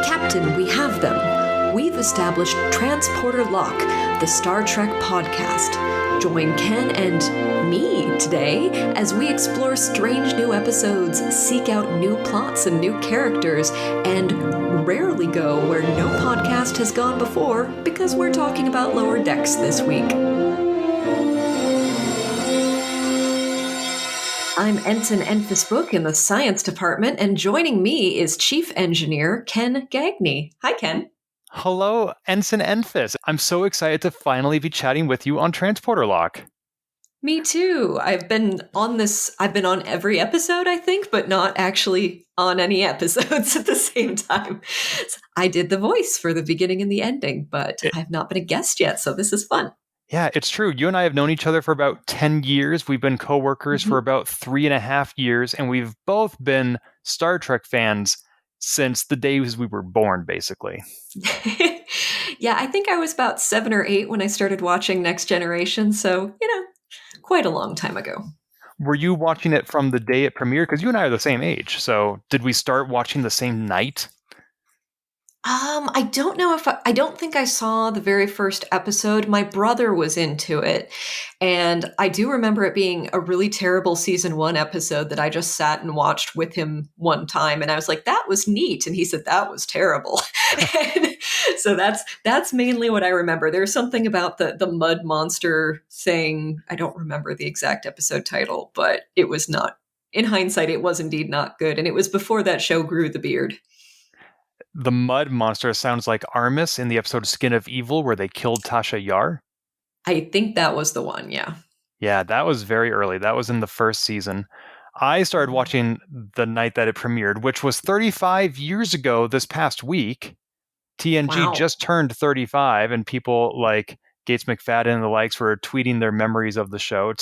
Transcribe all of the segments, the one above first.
Captain, we have them. We've established Transporter Lock, the Star Trek podcast. Join Ken and me today as we explore strange new episodes, seek out new plots and new characters, and rarely go where no podcast has gone before because we're talking about Lower Decks this week. I'm Ensign Enfysbook in the science department, and joining me is Chief Engineer Ken Gagney. Hi, Ken. Hello, Ensign Enfys. I'm so excited to finally be chatting with you on Transporter Lock. Me too. I've been on every episode, I think, but not actually on any episodes at the same time. So I did the voice for the beginning and the ending, but I've not been a guest yet, so this is fun. Yeah, it's true. You and I have known each other for about 10 years. We've been coworkers for about 3.5 years, and we've both been Star Trek fans since the days we were born, basically. Yeah, I think I was about 7 or 8 when I started watching Next Generation, so, quite a long time ago. Were you watching it from the day it premiered? Because you and I are the same age, so did we start watching the same night? I don't know if I don't think I saw the very first episode. My brother was into it, and I do remember it being a really terrible season 1 episode that I just sat and watched with him one time, and I was like, that was neat, and he said that was terrible. And so that's mainly what I remember. There's something about the mud monster thing. I don't remember the exact episode title, but it was not, in hindsight, it was indeed not good, and it was before that show grew the beard. The mud monster sounds like Armis in the episode Skin of Evil where they killed Tasha Yar. I think that was the one, yeah. Yeah, that was very early. That was in the first season. I started watching the night that it premiered, which was 35 years ago this past week. TNG just turned 35, and people like Gates McFadden and the likes were tweeting their memories of the show.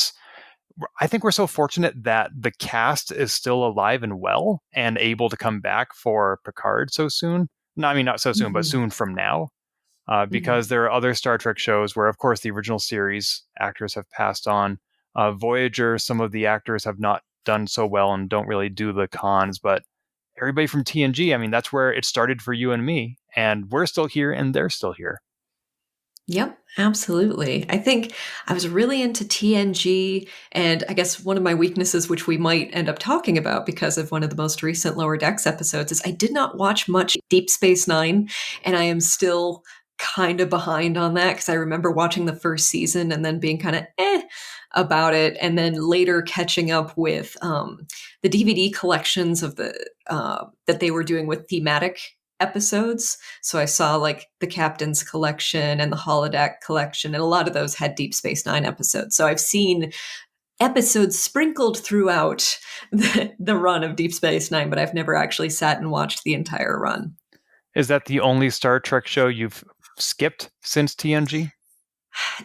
I think we're so fortunate that the cast is still alive and well and able to come back for Picard so soon. No, I mean, not so soon, but soon from now. Because there are other Star Trek shows where, of course, the original series actors have passed on. Voyager, some of the actors have not done so well and don't really do the cons, but everybody from TNG, I mean, that's where it started for you and me, and we're still here and they're still here. Yep, absolutely. I think I was really into TNG, and I guess one of my weaknesses, which we might end up talking about because of one of the most recent Lower Decks episodes, is I did not watch much Deep Space Nine, and I am still kind of behind on that because I remember watching the first season and then being kind of about it, and then later catching up with the DVD collections of the that they were doing with thematic episodes. So I saw like the Captain's Collection and the Holodeck Collection, and a lot of those had Deep Space Nine episodes. So I've seen episodes sprinkled throughout the run of Deep Space Nine, but I've never actually sat and watched the entire run. Is that the only Star Trek show you've skipped since TNG?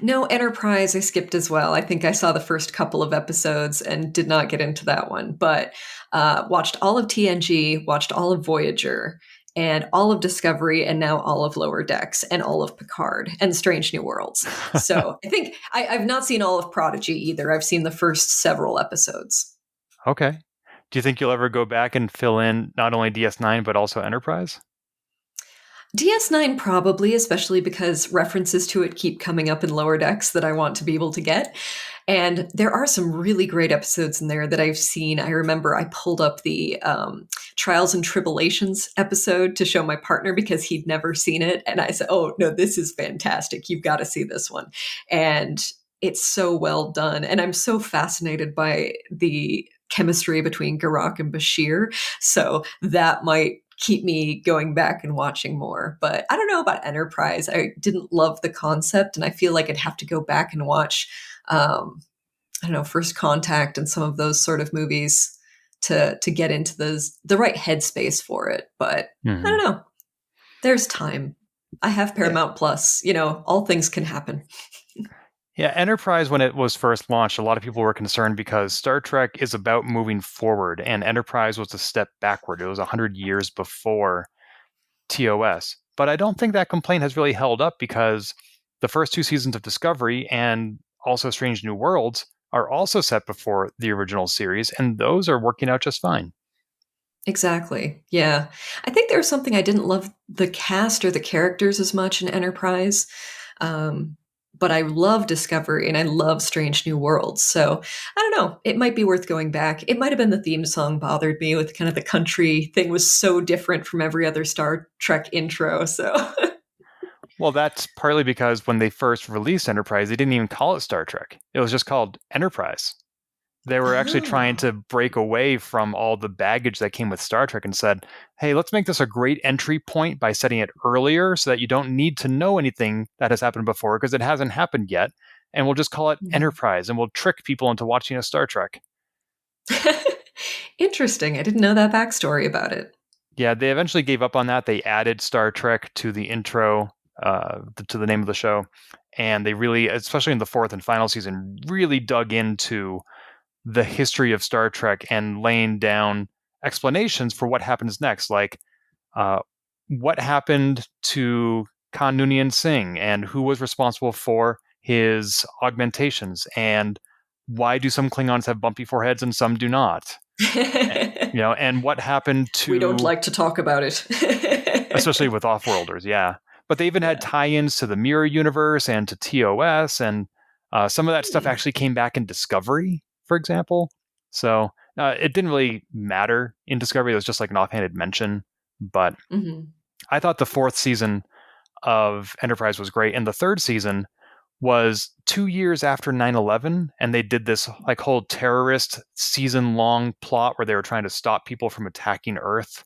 No, Enterprise I skipped as well. I think I saw the first couple of episodes and did not get into that one, but watched all of TNG, watched all of Voyager, and all of Discovery, and now all of Lower Decks, and all of Picard, and Strange New Worlds. So I think I've not seen all of Prodigy either. I've seen the first several episodes. Okay. Do you think you'll ever go back and fill in not only DS9, but also Enterprise? DS9 probably, especially because references to it keep coming up in Lower Decks that I want to be able to get. And there are some really great episodes in there that I've seen. I remember I pulled up the Trials and Tribulations episode to show my partner because he'd never seen it. And I said, oh, no, this is fantastic. You've got to see this one. And it's so well done. And I'm so fascinated by the chemistry between Garak and Bashir. So that might keep me going back and watching more. But I don't know about Enterprise. I didn't love the concept, and I feel like I'd have to go back and watch, First Contact and some of those sort of movies to get into the right headspace for it. But I don't know. There's time. I have Paramount Plus. All things can happen. Yeah, Enterprise, when it was first launched, a lot of people were concerned because Star Trek is about moving forward, and Enterprise was a step backward. It was 100 years before TOS. But I don't think that complaint has really held up because the first 2 seasons of Discovery and also Strange New Worlds are also set before the original series, and those are working out just fine. Exactly. Yeah. I think there was something I didn't love the cast or the characters as much in Enterprise. Um, but I love Discovery and I love Strange New Worlds. So I don't know. It might be worth going back. It might have been the theme song bothered me with kind of the country thing was so different from every other Star Trek intro. So Well, that's partly because when they first released Enterprise, they didn't even call it Star Trek. It was just called Enterprise. They were actually trying oh. to break away from all the baggage that came with Star Trek and said, hey, let's make this a great entry point by setting it earlier so that you don't need to know anything that has happened before because it hasn't happened yet. And we'll just call it Mhm. Enterprise and we'll trick people into watching a Star Trek. Interesting. I didn't know that backstory about it. Yeah, they eventually gave up on that. They added Star Trek to the intro, to the name of the show. And they really, especially in the fourth and final season, really dug into the history of Star Trek and laying down explanations for what happens next, like uh, what happened to Khan Noonien Singh and who was responsible for his augmentations, and why do some Klingons have bumpy foreheads and some do not? And what happened We don't to, like to talk about it. especially with Offworlders, yeah. But they even had Yeah. tie-ins to the Mirror Universe and to TOS, and some of that stuff Hmm. actually came back in Discovery, for example. So it didn't really matter in Discovery. It was just like an offhanded mention. But Hmm. I thought the fourth season of Enterprise was great, and the third season was 2 years after 9/11, and they did this like whole terrorist season-long plot where they were trying to stop people from attacking Earth.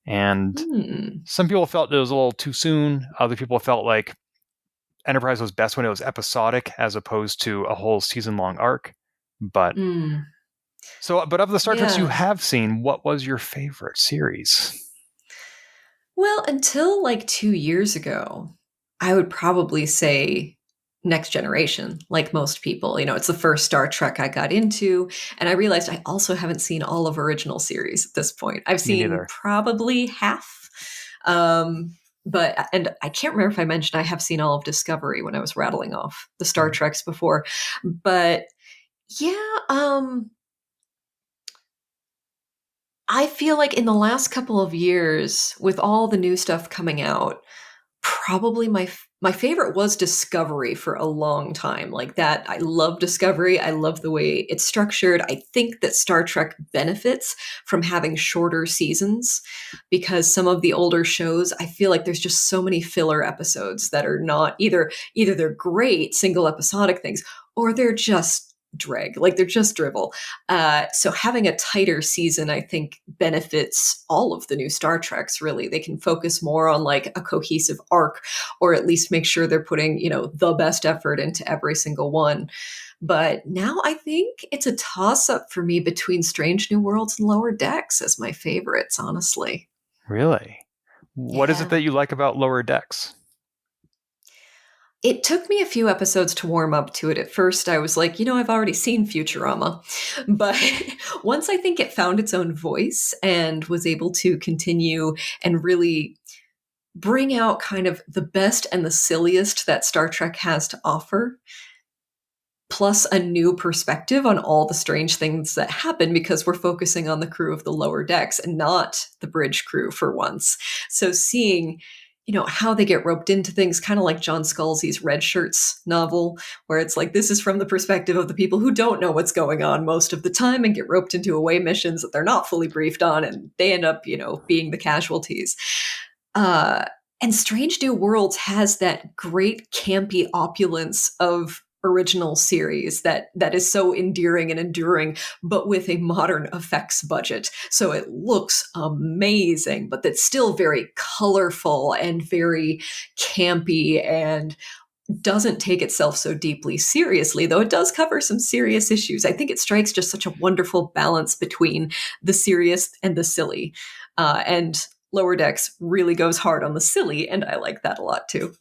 And Hmm. some people felt it was a little too soon. Other people felt like Enterprise was best when it was episodic as opposed to a whole season long arc. But Mm. but of the Star Treks you Yeah. have seen, what was your favorite series? Well, until like 2 years ago, I would probably say Next Generation, like most people. It's the first Star Trek I got into. And I realized I also haven't seen all of original series at this point. I've Me seen neither. probably half. Um, and I can't remember if I mentioned I have seen all of Discovery when I was rattling off the Star Mhm. Treks before. But yeah, I feel like in the last couple of years, with all the new stuff coming out, probably my favorite was Discovery for a long time. Like that, I love Discovery. I love the way it's structured. I think that Star Trek benefits from having shorter seasons because some of the older shows, I feel like there's just so many filler episodes that are not either they're great single episodic things or they're just drag, like they're just drivel. So having a tighter season, I think, benefits all of the new Star Treks. Really, they can focus more on like a cohesive arc, or at least make sure they're putting the best effort into every single one. But now I think it's a toss up for me between Strange New Worlds and Lower Decks as my favorites. Honestly, Really? What is it yeah. that you like about Lower Decks? It took me a few episodes to warm up to it. At first, I was like, I've already seen Futurama. But once I think it found its own voice and was able to continue and really bring out kind of the best and the silliest that Star Trek has to offer, plus a new perspective on all the strange things that happen because we're focusing on the crew of the lower decks and not the bridge crew for once. So seeing how they get roped into things, kind of like John Scalzi's Red Shirts novel, where it's like this is from the perspective of the people who don't know what's going on most of the time and get roped into away missions that they're not fully briefed on, and they end up, being the casualties. Uh, and Strange New Worlds has that great campy opulence of original series that is so endearing and enduring, but with a modern effects budget. So it looks amazing, but that's still very colorful and very campy and doesn't take itself so deeply seriously, though it does cover some serious issues. I think it strikes just such a wonderful balance between the serious and the silly. And Lower Decks really goes hard on the silly, and I like that a lot too.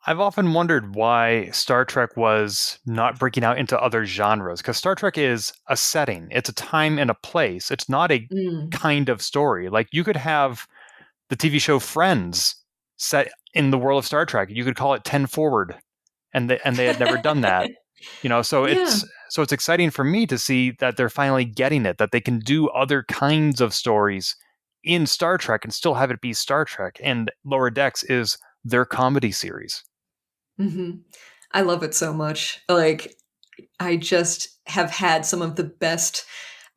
I've often wondered why Star Trek was not breaking out into other genres, because Star Trek is a setting, it's a time and a place. It's not a Mm. kind of story. Like you could have the TV show Friends set in the world of Star Trek. You could call it 10 Forward, and they had never done that. So Yeah. it's exciting for me to see that they're finally getting it, that they can do other kinds of stories in Star Trek and still have it be Star Trek. And Lower Decks is their comedy series. Hmm. I love it so much. Like, I just have had some of the best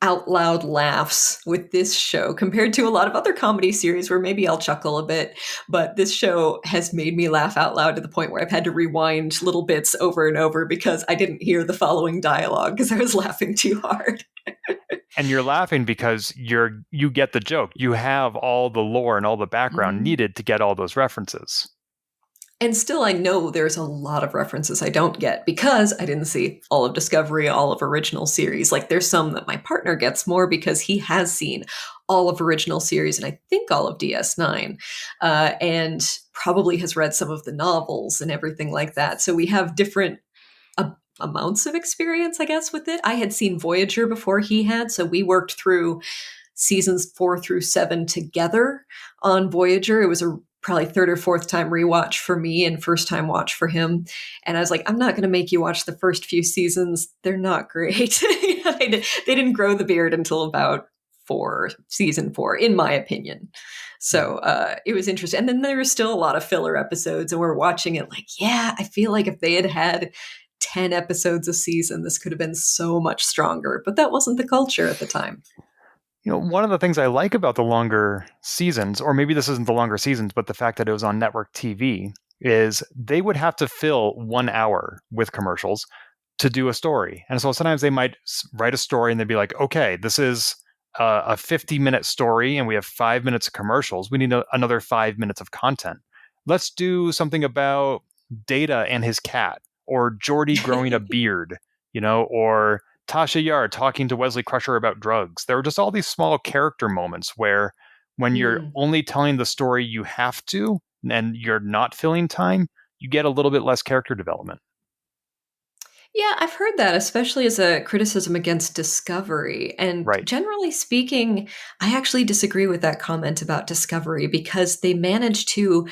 out loud laughs with this show compared to a lot of other comedy series where maybe I'll chuckle a bit. But this show has made me laugh out loud to the point where I've had to rewind little bits over and over because I didn't hear the following dialogue because I was laughing too hard. And you're laughing because you get the joke. You have all the lore and all the background Mm. needed to get all those references. And still, I know there's a lot of references I don't get because I didn't see all of Discovery, all of original series. Like, there's some that my partner gets more because he has seen all of original series and I think all of DS9, and probably has read some of the novels and everything like that. So we have different amounts of experience, I guess, with it. I had seen Voyager before he had, so we worked through seasons 4 through 7 together on Voyager. It was a probably third or fourth time rewatch for me and first time watch for him. And I was like, I'm not going to make you watch the first few seasons. They're not great. They didn't grow the beard until about season 4, in my opinion. So it was interesting. And then there were still a lot of filler episodes, and we're watching it like, yeah, I feel like if they had had 10 episodes a season, this could have been so much stronger. But that wasn't the culture at the time. One of the things I like about the longer seasons, or maybe this isn't the longer seasons, but the fact that it was on network TV, is they would have to fill 1 hour with commercials to do a story. And so sometimes they might write a story and they'd be like, okay, this is a 50-minute story and we have 5 minutes of commercials. We need another 5 minutes of content. Let's do something about Data and his cat, or Geordi growing a beard, or Tasha Yar talking to Wesley Crusher about drugs. There were just all these small character moments where when you're Hmm. only telling the story you have to and you're not filling time, you get a little bit less character development. Yeah, I've heard that, especially as a criticism against Discovery. And Right. generally speaking, I actually disagree with that comment about Discovery because they managed to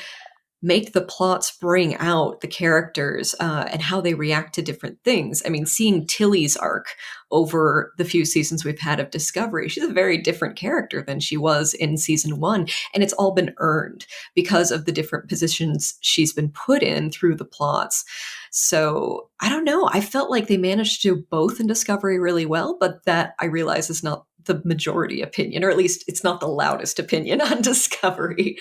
make the plots bring out the characters and how they react to different things. I mean, seeing Tilly's arc over the few seasons we've had of Discovery, she's a very different character than she was in season 1. And it's all been earned because of the different positions she's been put in through the plots. So I don't know. I felt like they managed to do both in Discovery really well, but that I realize is not the majority opinion, or at least it's not the loudest opinion on Discovery.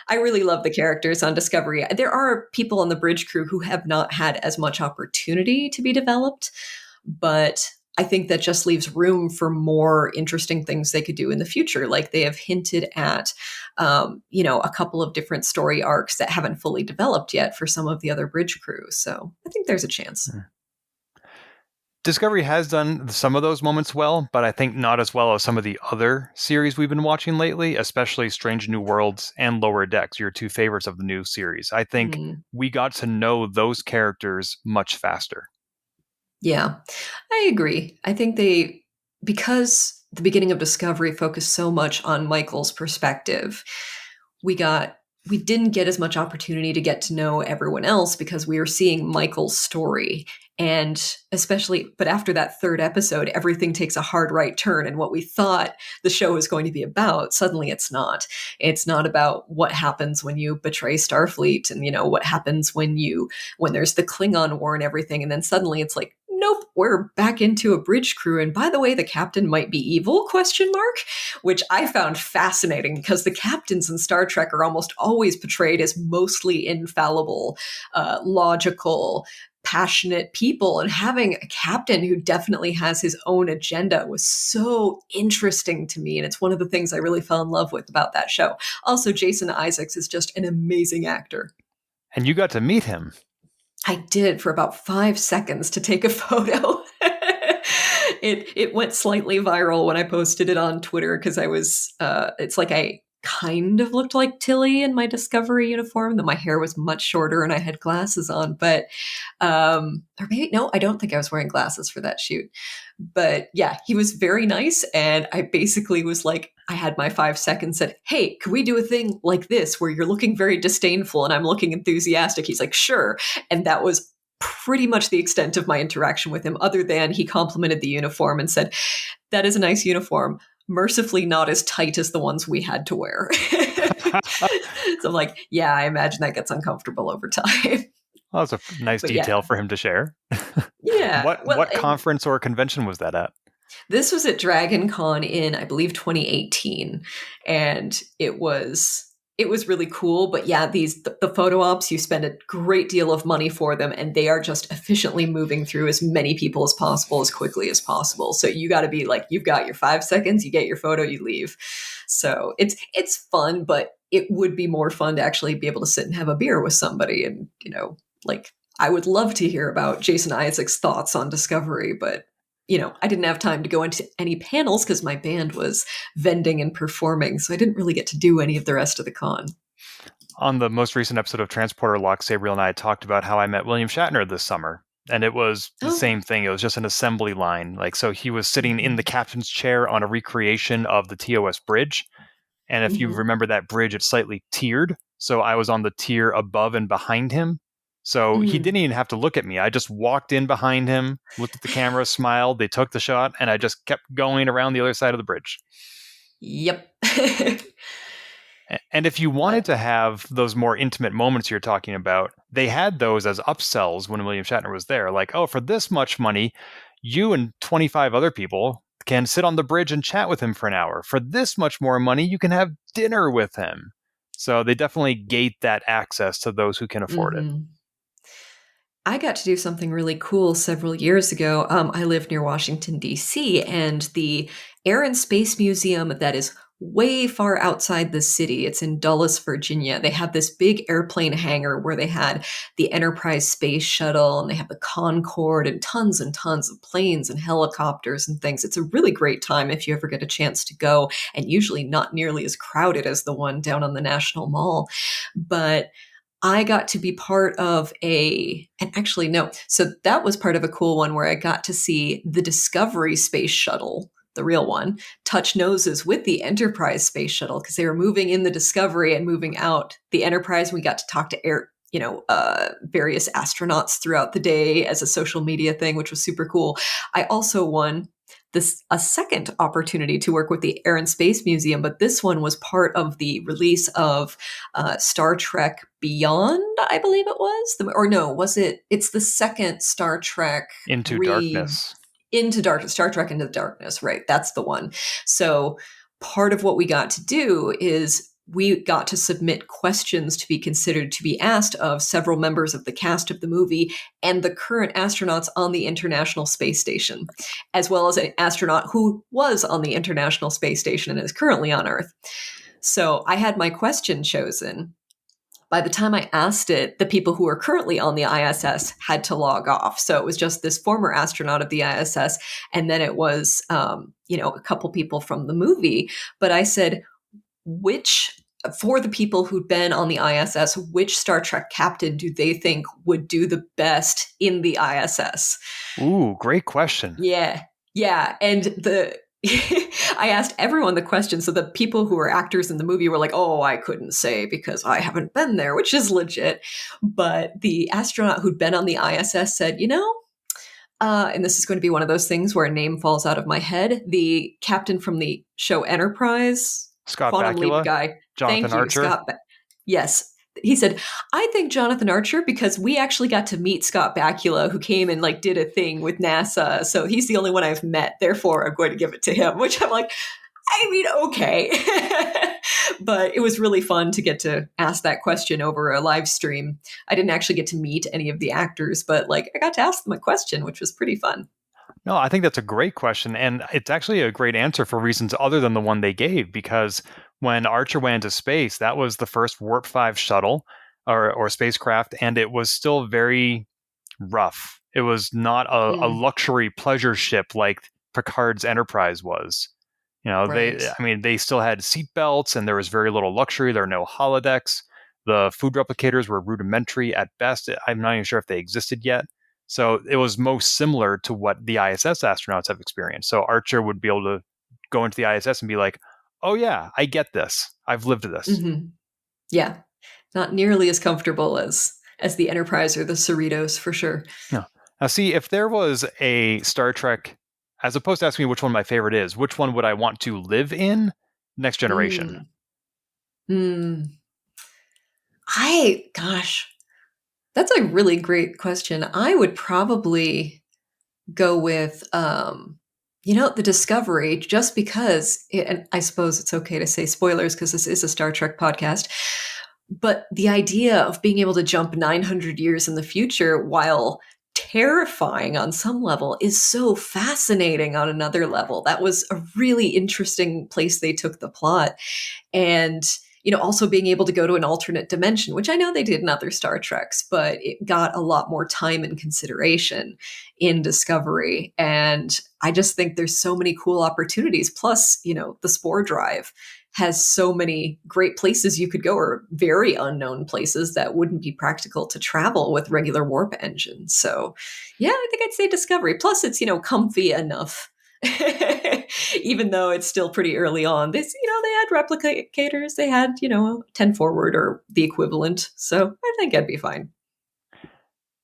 I really love the characters on Discovery. There are people on the bridge crew who have not had as much opportunity to be developed, but I think that just leaves room for more interesting things they could do in the future. Like they have hinted at, a couple of different story arcs that haven't fully developed yet for some of the other bridge crew. So I think there's a chance. Discovery has done some of those moments well, but I think not as well as some of the other series we've been watching lately, especially Strange New Worlds and Lower Decks, your two favorites of the new series. I think Mm, we got to know those characters much faster. yeah, I agree. I think because the beginning of Discovery focused so much on Michael's perspective, we got we didn't get as much opportunity to get to know everyone else because we were seeing Michael's story. And especially, but after that third episode, everything takes a hard right turn. And what we thought the show was going to be about, suddenly it's not. It's not about what happens when you betray Starfleet and, what happens when there's the Klingon War and everything. And then suddenly it's like, nope, we're back into a bridge crew. And by the way, the captain might be evil, question mark, which I found fascinating because the captains in Star Trek are almost always portrayed as mostly infallible, logical, passionate people. And having a captain who definitely has his own agenda was so interesting to me. And it's one of the things I really fell in love with about that show. Also, Jason Isaacs is just an amazing actor. And you got to meet him. I did for about 5 seconds to take a photo. It went slightly viral when I posted it on Twitter because it's like I kind of looked like Tilly in my Discovery uniform, though my hair was much shorter and I had glasses on. But or maybe no, I don't think I was wearing glasses for that shoot. But yeah, he was very nice, and I basically was like, I had my 5 seconds, said, "Hey, can we do a thing like this where you're looking very disdainful and I'm looking enthusiastic?" He's like, "Sure," and that was pretty much the extent of my interaction with him, other than he complimented the uniform and said, "That is a nice uniform. Mercifully not as tight as the ones we had to wear." So I'm like, yeah, I imagine that gets uncomfortable over time. Well, that's a nice But yeah, detail for him to share. yeah. Well, What conference or convention was that at? this was at Dragon Con in, I believe, 2018, and it was really cool. But yeah, the photo ops, you spend a great deal of money for them, and they are just efficiently moving through as many people as possible as quickly as possible. So you got to be like, you've got your 5 seconds, you get your photo, you leave. So it's fun, but it would be more fun to actually be able to sit and have a beer with somebody, and like, I would love to hear about Jason Isaac's thoughts on Discovery, but I didn't have time to go into any panels because my band was vending and performing, so I didn't really get to do any of the rest of the con. On the most recent episode of Transporter Lock, Sabriel and I talked about how I met William Shatner this summer. And it was the Oh, same thing. It was just an assembly line. Like, so he was sitting in the mhm, captain's chair on a recreation of the TOS bridge. And if you mhm. remember that bridge, it's slightly tiered. So I was on the tier above and behind him. So he Mm, didn't even have to look at me. I just walked in behind him, looked at the camera, smiled. They took the shot, and I just kept going around the other side of the bridge. yep. And if you wanted But to have those more intimate moments you're talking about, they had those as upsells when William Shatner was there. Like, oh, for this much money, you and 25 other people can sit on the bridge and chat with him for an hour. For this much more money, you can have dinner with him. So they definitely gate that access to those who can afford it. mhm. I got to do something really cool several years ago. I live near Washington, D.C., and the Air and Space Museum that is way far outside the city, it's in Dulles, Virginia. They have this big airplane hangar where they had the Enterprise space shuttle, and they have the Concorde and tons of planes and helicopters and things. It's a really great time if you ever get a chance to go, and usually not nearly as crowded as the one down on the National Mall. But I got to be part of and actually, no. So that was part of a cool one where I got to see the Discovery space shuttle, the real one, touch noses with the Enterprise space shuttle because they were moving in the Discovery and moving out the Enterprise. We got to talk to various astronauts throughout the day as a social media thing, which was super cool. I also won a second opportunity to work with the Air and Space Museum, but this one was part of the release of Star Trek Beyond, I believe it was, or no, was it? It's the second Star Trek Into re darkness. Into Darkness, Star Trek Into the Darkness, right? That's the one. So part of what we got to do is we got to submit questions to be considered to be asked of several members of the cast of the movie and the current astronauts on the International Space Station, as well as an astronaut who was on the International Space Station and is currently on Earth. So I had my question chosen. By the time I asked it, the people who are currently on the ISS had to log off. So it was just this former astronaut of the ISS, and then it was, a couple people from the movie. But I said, which for the people who'd been on the ISS, which Star Trek captain do they think would do the best in the ISS? Ooh, great question. Yeah. Yeah. And I asked everyone the question. So the people who were actors in the movie were like, oh, I couldn't say because I haven't been there, which is legit. But the astronaut who'd been on the ISS said, and this is going to be one of those things where a name falls out of my head. The captain from the show Enterprise, Scott Quantum Leap Bakula, guy. Jonathan Thank you, Archer. Scott. Yes. He said, I think Jonathan Archer because we actually got to meet Scott Bakula, who came and like did a thing with NASA. So he's the only one I've met. Therefore, I'm going to give it to him, which I'm like, I mean, okay. But it was really fun to get to ask that question over a live stream. I didn't actually get to meet any of the actors, but like I got to ask them a question, which was pretty fun. No, I think that's a great question. And it's actually a great answer for reasons other than the one they gave, because when Archer went into space, that was the first Warp 5 shuttle or spacecraft, and it was still very rough. It was not a Mm, luxury pleasure ship like Picard's Enterprise was. right. They still had seat belts and there was very little luxury. There were no holodecks. The food replicators were rudimentary at best. I'm not even sure if they existed yet. So it was most similar to what the ISS astronauts have experienced. So Archer would be able to go into the ISS and be like, oh, yeah, I get this. I've lived this. Hmm. Yeah. Not nearly as comfortable as as the Enterprise or the Cerritos for sure. Yeah. Now, see, if there was a Star Trek, as opposed to asking me which one my favorite is, which one would I want to live in? Next Generation. Mm. Mm. Gosh, that's a really great question. I would probably go with, the Discovery, just because, and I suppose it's okay to say spoilers because this is a Star Trek podcast, but the idea of being able to jump 900 years in the future while terrifying on some level is so fascinating on another level. That was a really interesting place they took the plot. And also being able to go to an alternate dimension, which I know they did in other Star Treks, but it got a lot more time and consideration in Discovery. And I just think there's so many cool opportunities. Plus, the spore drive has so many great places you could go, or very unknown places that wouldn't be practical to travel with regular warp engines. So yeah, I think I'd say Discovery. Plus it's, comfy enough. Even though it's still pretty early on, they had replicators, they had 10 forward or the equivalent, so I think I'd be fine.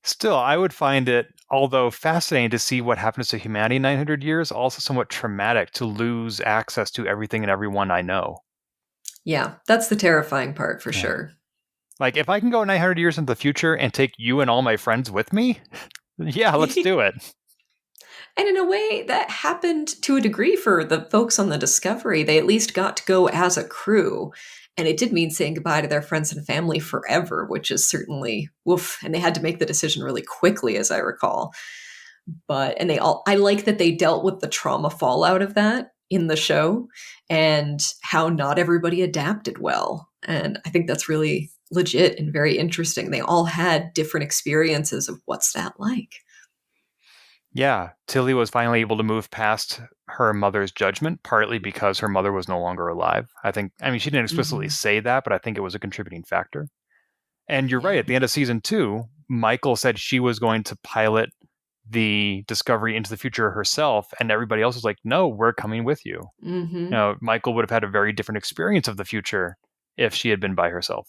Still, I would find it, although fascinating to see what happens to humanity in 900 years, also somewhat traumatic to lose access to everything and everyone I know. Yeah, that's the terrifying part for Yeah. sure. Like, if I can go 900 years into the future and take you and all my friends with me, yeah, let's do it. And in a way, that happened to a degree for the folks on the Discovery. They at least got to go as a crew. And it did mean saying goodbye to their friends and family forever, which is certainly woof. And they had to make the decision really quickly, as I recall. And I like that they dealt with the trauma fallout of that in the show and how not everybody adapted well. And I think that's really legit and very interesting. They all had different experiences of what's that like. Yeah, Tilly was finally able to move past her mother's judgment, partly because her mother was no longer alive. I mean, she didn't explicitly Mm-hmm. say that, but I think it was a contributing factor. And you're right, Yeah. at the end of season 2, Michael said she was going to pilot the Discovery into the future herself, and everybody else was like, no, we're coming with you. Mm-hmm. Michael would have had a very different experience of the future if she had been by herself.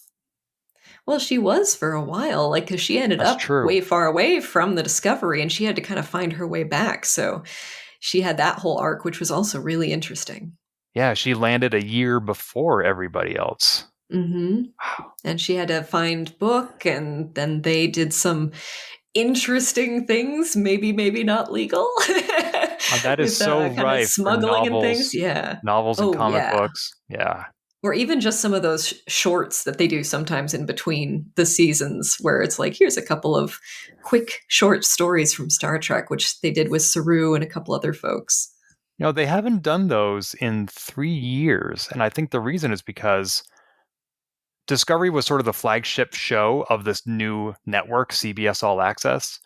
Well, she was for a while, like, because she ended That's up true. way far away from the Discovery and she had to kind of find her way back. So she had that whole arc, which was also really interesting. Yeah, she landed a year before everybody else. Mm-hmm. Wow. And she had to find Book, and then they did some interesting things, maybe not legal, That is with so kind of rife for smuggling and things. Yeah. novels and Oh, comic yeah. books. Yeah. Or even just some of those shorts that they do sometimes in between the seasons, where it's like, here's a couple of quick short stories from Star Trek, which they did with Saru and a couple other folks. They haven't done those in 3 years. And I think the reason is because Discovery was sort of the flagship show of this new network, CBS All Access.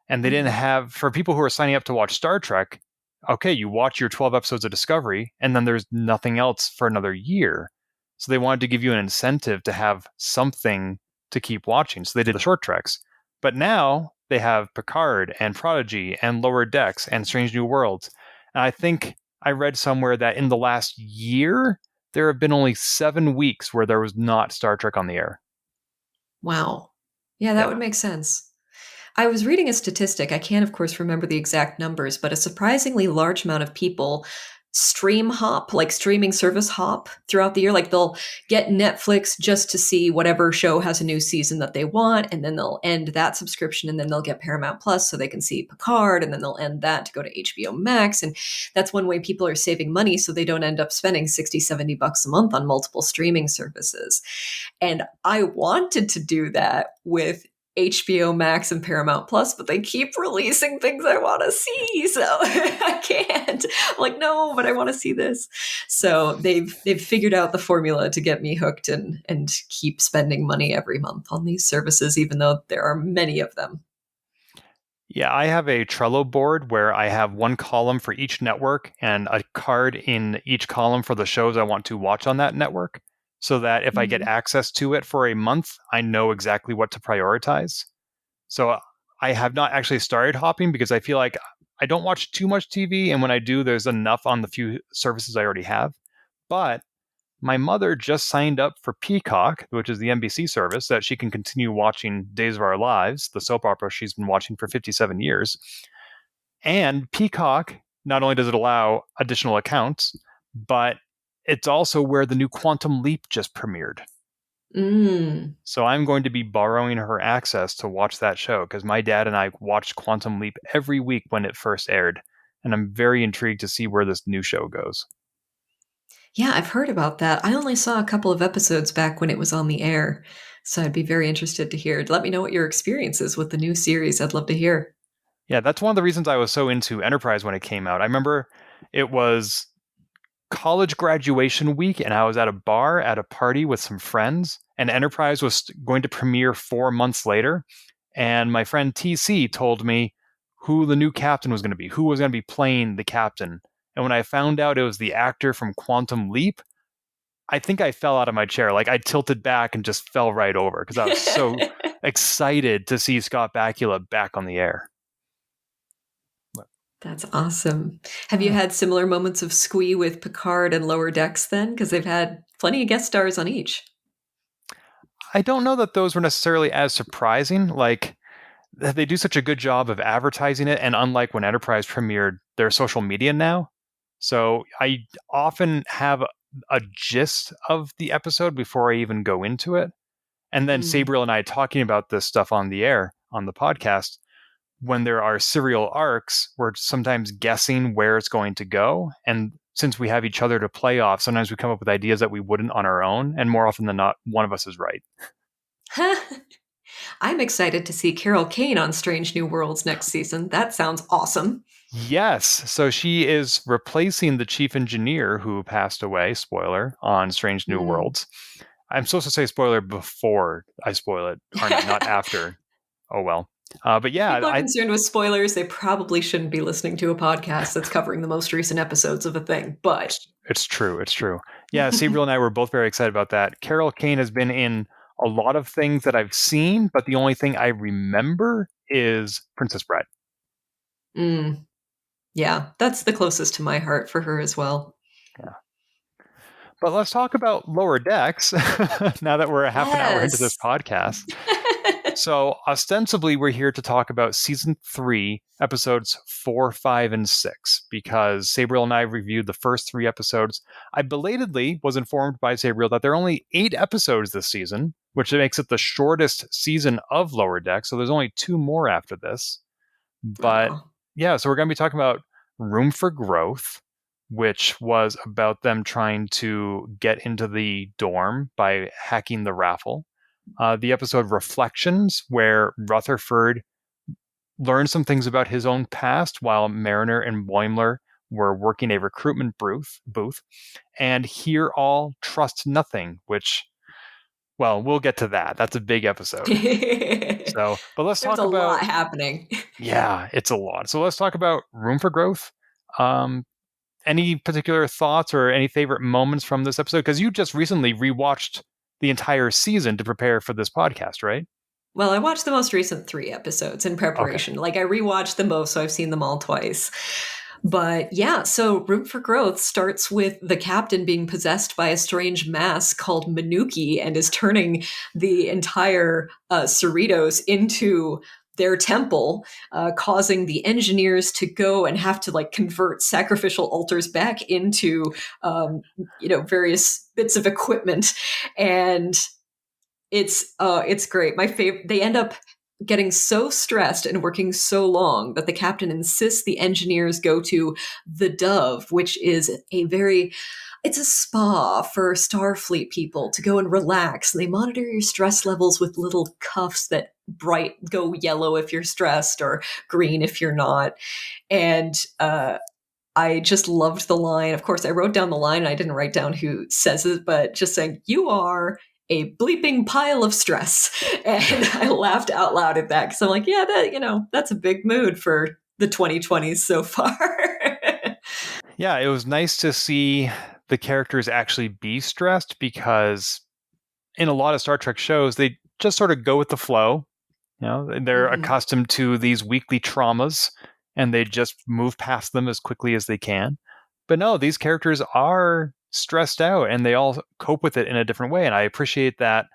And they didn't Mm. have, for people who are signing up to watch Star Trek, okay, you watch your 12 episodes of Discovery, and then there's nothing else for another year. So they wanted to give you an incentive to have something to keep watching. So they did the short treks. But now they have Picard and Prodigy and Lower Decks and Strange New Worlds. And I think I read somewhere that in the last year, there have been only 7 weeks where there was not Star Trek on the air. Wow. Yeah, that Yeah. would make sense. I was reading a statistic. I can't, of course, remember the exact numbers, but a surprisingly large amount of people stream hop, like streaming service hop throughout the year. Like they'll get Netflix just to see whatever show has a new season that they want, and then they'll end that subscription, and then they'll get Paramount Plus so they can see Picard, and then they'll end that to go to HBO Max. And that's one way people are saving money so they don't end up spending 60, $70 a month on multiple streaming services. And I wanted to do that with HBO Max and Paramount Plus, but they keep releasing things I want to see, so I can't. I'm like, no, but I want to see this. So they've figured out the formula to get me hooked and keep spending money every month on these services, even though there are many of them. Yeah, I have a Trello board where I have one column for each network and a card in each column for the shows I want to watch on that network, so that if I get Mm-hmm. access to it for a month, I know exactly what to prioritize. So I have not actually started hopping because I feel like I don't watch too much TV, and when I do, there's enough on the few services I already have. But my mother just signed up for Peacock, which is the NBC service that she can continue watching Days of Our Lives, the soap opera she's been watching for 57 years. And Peacock, not only does it allow additional accounts, but it's also where the new Quantum Leap just premiered. So I'm going to be borrowing her access to watch that show because my dad and I watched Quantum Leap every week when it first aired. And I'm very intrigued to see where this new show goes. Yeah, I've heard about that. I only saw a couple of episodes back when it was on the air, so I'd be very interested to hear. Let me know what your experience is with the new series. I'd love to hear. Yeah, that's one of the reasons I was so into Enterprise when it came out. I remember it was college graduation week, and I was at a bar at a party with some friends, and Enterprise was going to premiere 4 months later. And my friend TC told me who the new captain was going to be, who was going to be playing the captain. And when I found out it was the actor from Quantum Leap, I think I fell out of my chair. Like I tilted back and just fell right over because I was so excited to see Scott Bakula back on the air. That's awesome. Have you had similar moments of squee with Picard and Lower Decks then? Because they've had plenty of guest stars on each. I don't know that those were necessarily as surprising. Like they do such a good job of advertising it, and unlike when Enterprise premiered, their social media now. So I often have a gist of the episode before I even go into it. And then Sabriel and I talking about this stuff on the air, on the podcast, when there are serial arcs, we're sometimes guessing where it's going to go. And since we have each other to play off, sometimes we come up with ideas that we wouldn't on our own. And more often than not, one of us is right. I'm excited to see Carol Kane on Strange New Worlds next season. That sounds awesome. Yes. So she is replacing the chief engineer who passed away, spoiler, on Strange New Worlds. I'm supposed to say spoiler before I spoil it, not after. Oh, well. But yeah. People are concerned with spoilers. They probably shouldn't be listening to a podcast that's covering the most recent episodes of a thing, but... It's true. It's true. Yeah, Sabriel and I were both very excited about that. Carol Kane has been in a lot of things that I've seen, but the only thing I remember is Princess Bride. Yeah, that's the closest to my heart for her as well. Yeah. But let's talk about Lower Decks now that we're half an hour into this podcast. So ostensibly, we're here to talk about season 3, episodes 4, 5, and 6, because Sabriel and I reviewed the first 3 episodes. I belatedly was informed by Sabriel that there are only 8 episodes this season, which makes it the shortest season of Lower Decks. So there's only 2 more after this. But yeah, so we're going to be talking about Room for Growth, which was about them trying to get into the dorm by hacking the raffle. The episode Reflections, where Rutherford learned some things about his own past while Mariner and Boimler were working a recruitment booth. And Hear All, Trust Nothing, which, well, we'll get to that. That's a big episode. But let's talk about... There's a lot happening. Yeah, it's a lot. So let's talk about Room for Growth. Any particular thoughts or any favorite moments from this episode? Because you just recently rewatched the entire season to prepare for this podcast, right? Well, I watched the most recent 3 episodes in preparation. Okay. Like I rewatched them both, so I've seen them all twice. But yeah, so Room for Growth starts with the captain being possessed by a strange mass called Manuki and is turning the entire Cerritos into their temple, causing the engineers to go and have to like convert sacrificial altars back into, various bits of equipment. And it's great. My favorite, they end up getting so stressed and working so long that the captain insists the engineers go to the Dove, which is it's a spa for Starfleet people to go and relax. They monitor your stress levels with little cuffs that go yellow if you're stressed or green if you're not. And I just loved the line. Of course, I wrote down the line and I didn't write down who says it, but just saying, "You are a bleeping pile of stress." And I laughed out loud at that because I'm like, yeah, that's a big mood for the 2020s so far. Yeah, it was nice to see the characters actually be stressed because in a lot of Star Trek shows, they just sort of go with the flow. They're accustomed to these weekly traumas and they just move past them as quickly as they can. But no, these characters are stressed out and they all cope with it in a different way. And I appreciate that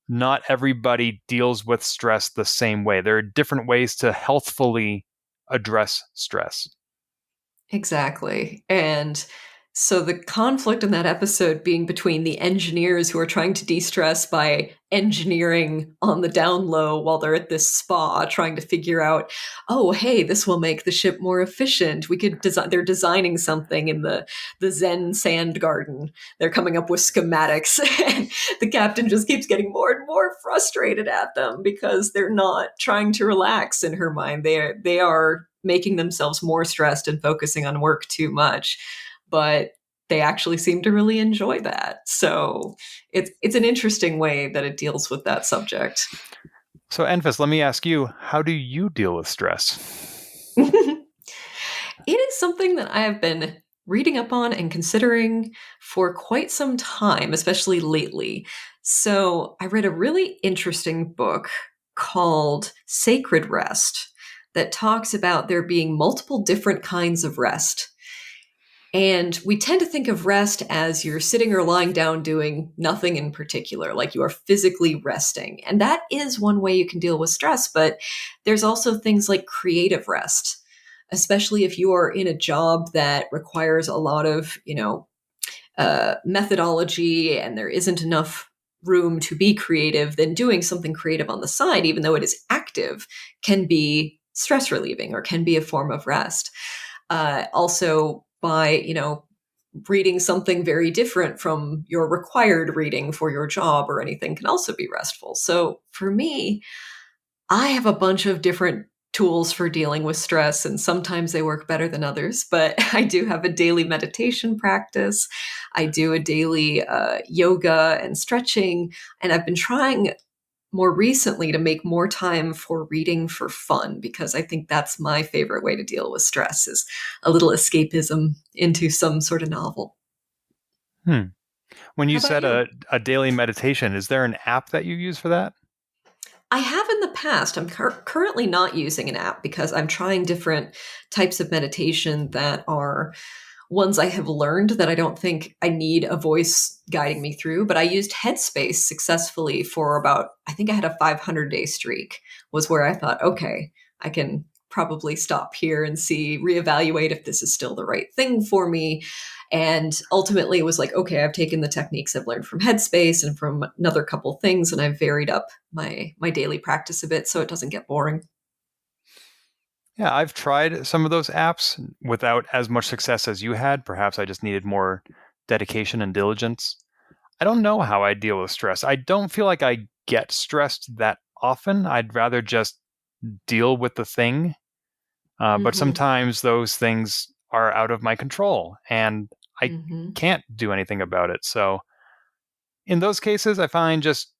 not everybody deals with stress the same way. There are different ways to healthfully address stress. Exactly. And so the conflict in that episode being between the engineers who are trying to de-stress by engineering on the down low while they're at this spa trying to figure out, oh, hey, this will make the ship more efficient. We could design, they're designing something in the Zen sand garden. They're coming up with schematics and the captain just keeps getting more and more frustrated at them because they're not trying to relax in her mind. They are making themselves more stressed and focusing on work too much. But they actually seem to really enjoy that. So it's an interesting way that it deals with that subject. So, Enfys, let me ask you, how do you deal with stress? It is something that I have been reading up on and considering for quite some time, especially lately. So I read a really interesting book called Sacred Rest that talks about there being multiple different kinds of rest. And we tend to think of rest as you're sitting or lying down doing nothing in particular, like you are physically resting. And that is one way you can deal with stress, but there's also things like creative rest, especially if you are in a job that requires a lot of, methodology and there isn't enough room to be creative, then doing something creative on the side, even though it is active, can be stress relieving or can be a form of rest. Also, by reading something very different from your required reading for your job or anything can also be restful. So for me, I have a bunch of different tools for dealing with stress, and sometimes they work better than others. But I do have a daily meditation practice. I do a daily yoga and stretching, and I've been trying more recently to make more time for reading for fun because I think that's my favorite way to deal with stress is a little escapism into some sort of novel. Hmm. When you How about said you? a daily meditation, is there an app that you use for that? I have in the past. I'm currently not using an app because I'm trying different types of meditation that are ones I have learned that I don't think I need a voice guiding me through. But I used Headspace successfully for about, I think I had a 500-day streak, was where I thought, okay, I can probably stop here and see, reevaluate if this is still the right thing for me. And ultimately, it was like, okay, I've taken the techniques I've learned from Headspace and from another couple things, and I've varied up my daily practice a bit so it doesn't get boring. Yeah, I've tried some of those apps without as much success as you had. Perhaps I just needed more dedication and diligence. I don't know how I deal with stress. I don't feel like I get stressed that often. I'd rather just deal with the thing. But Mm-hmm. sometimes those things are out of my control and I Mm-hmm. can't do anything about it. So in those cases, I find just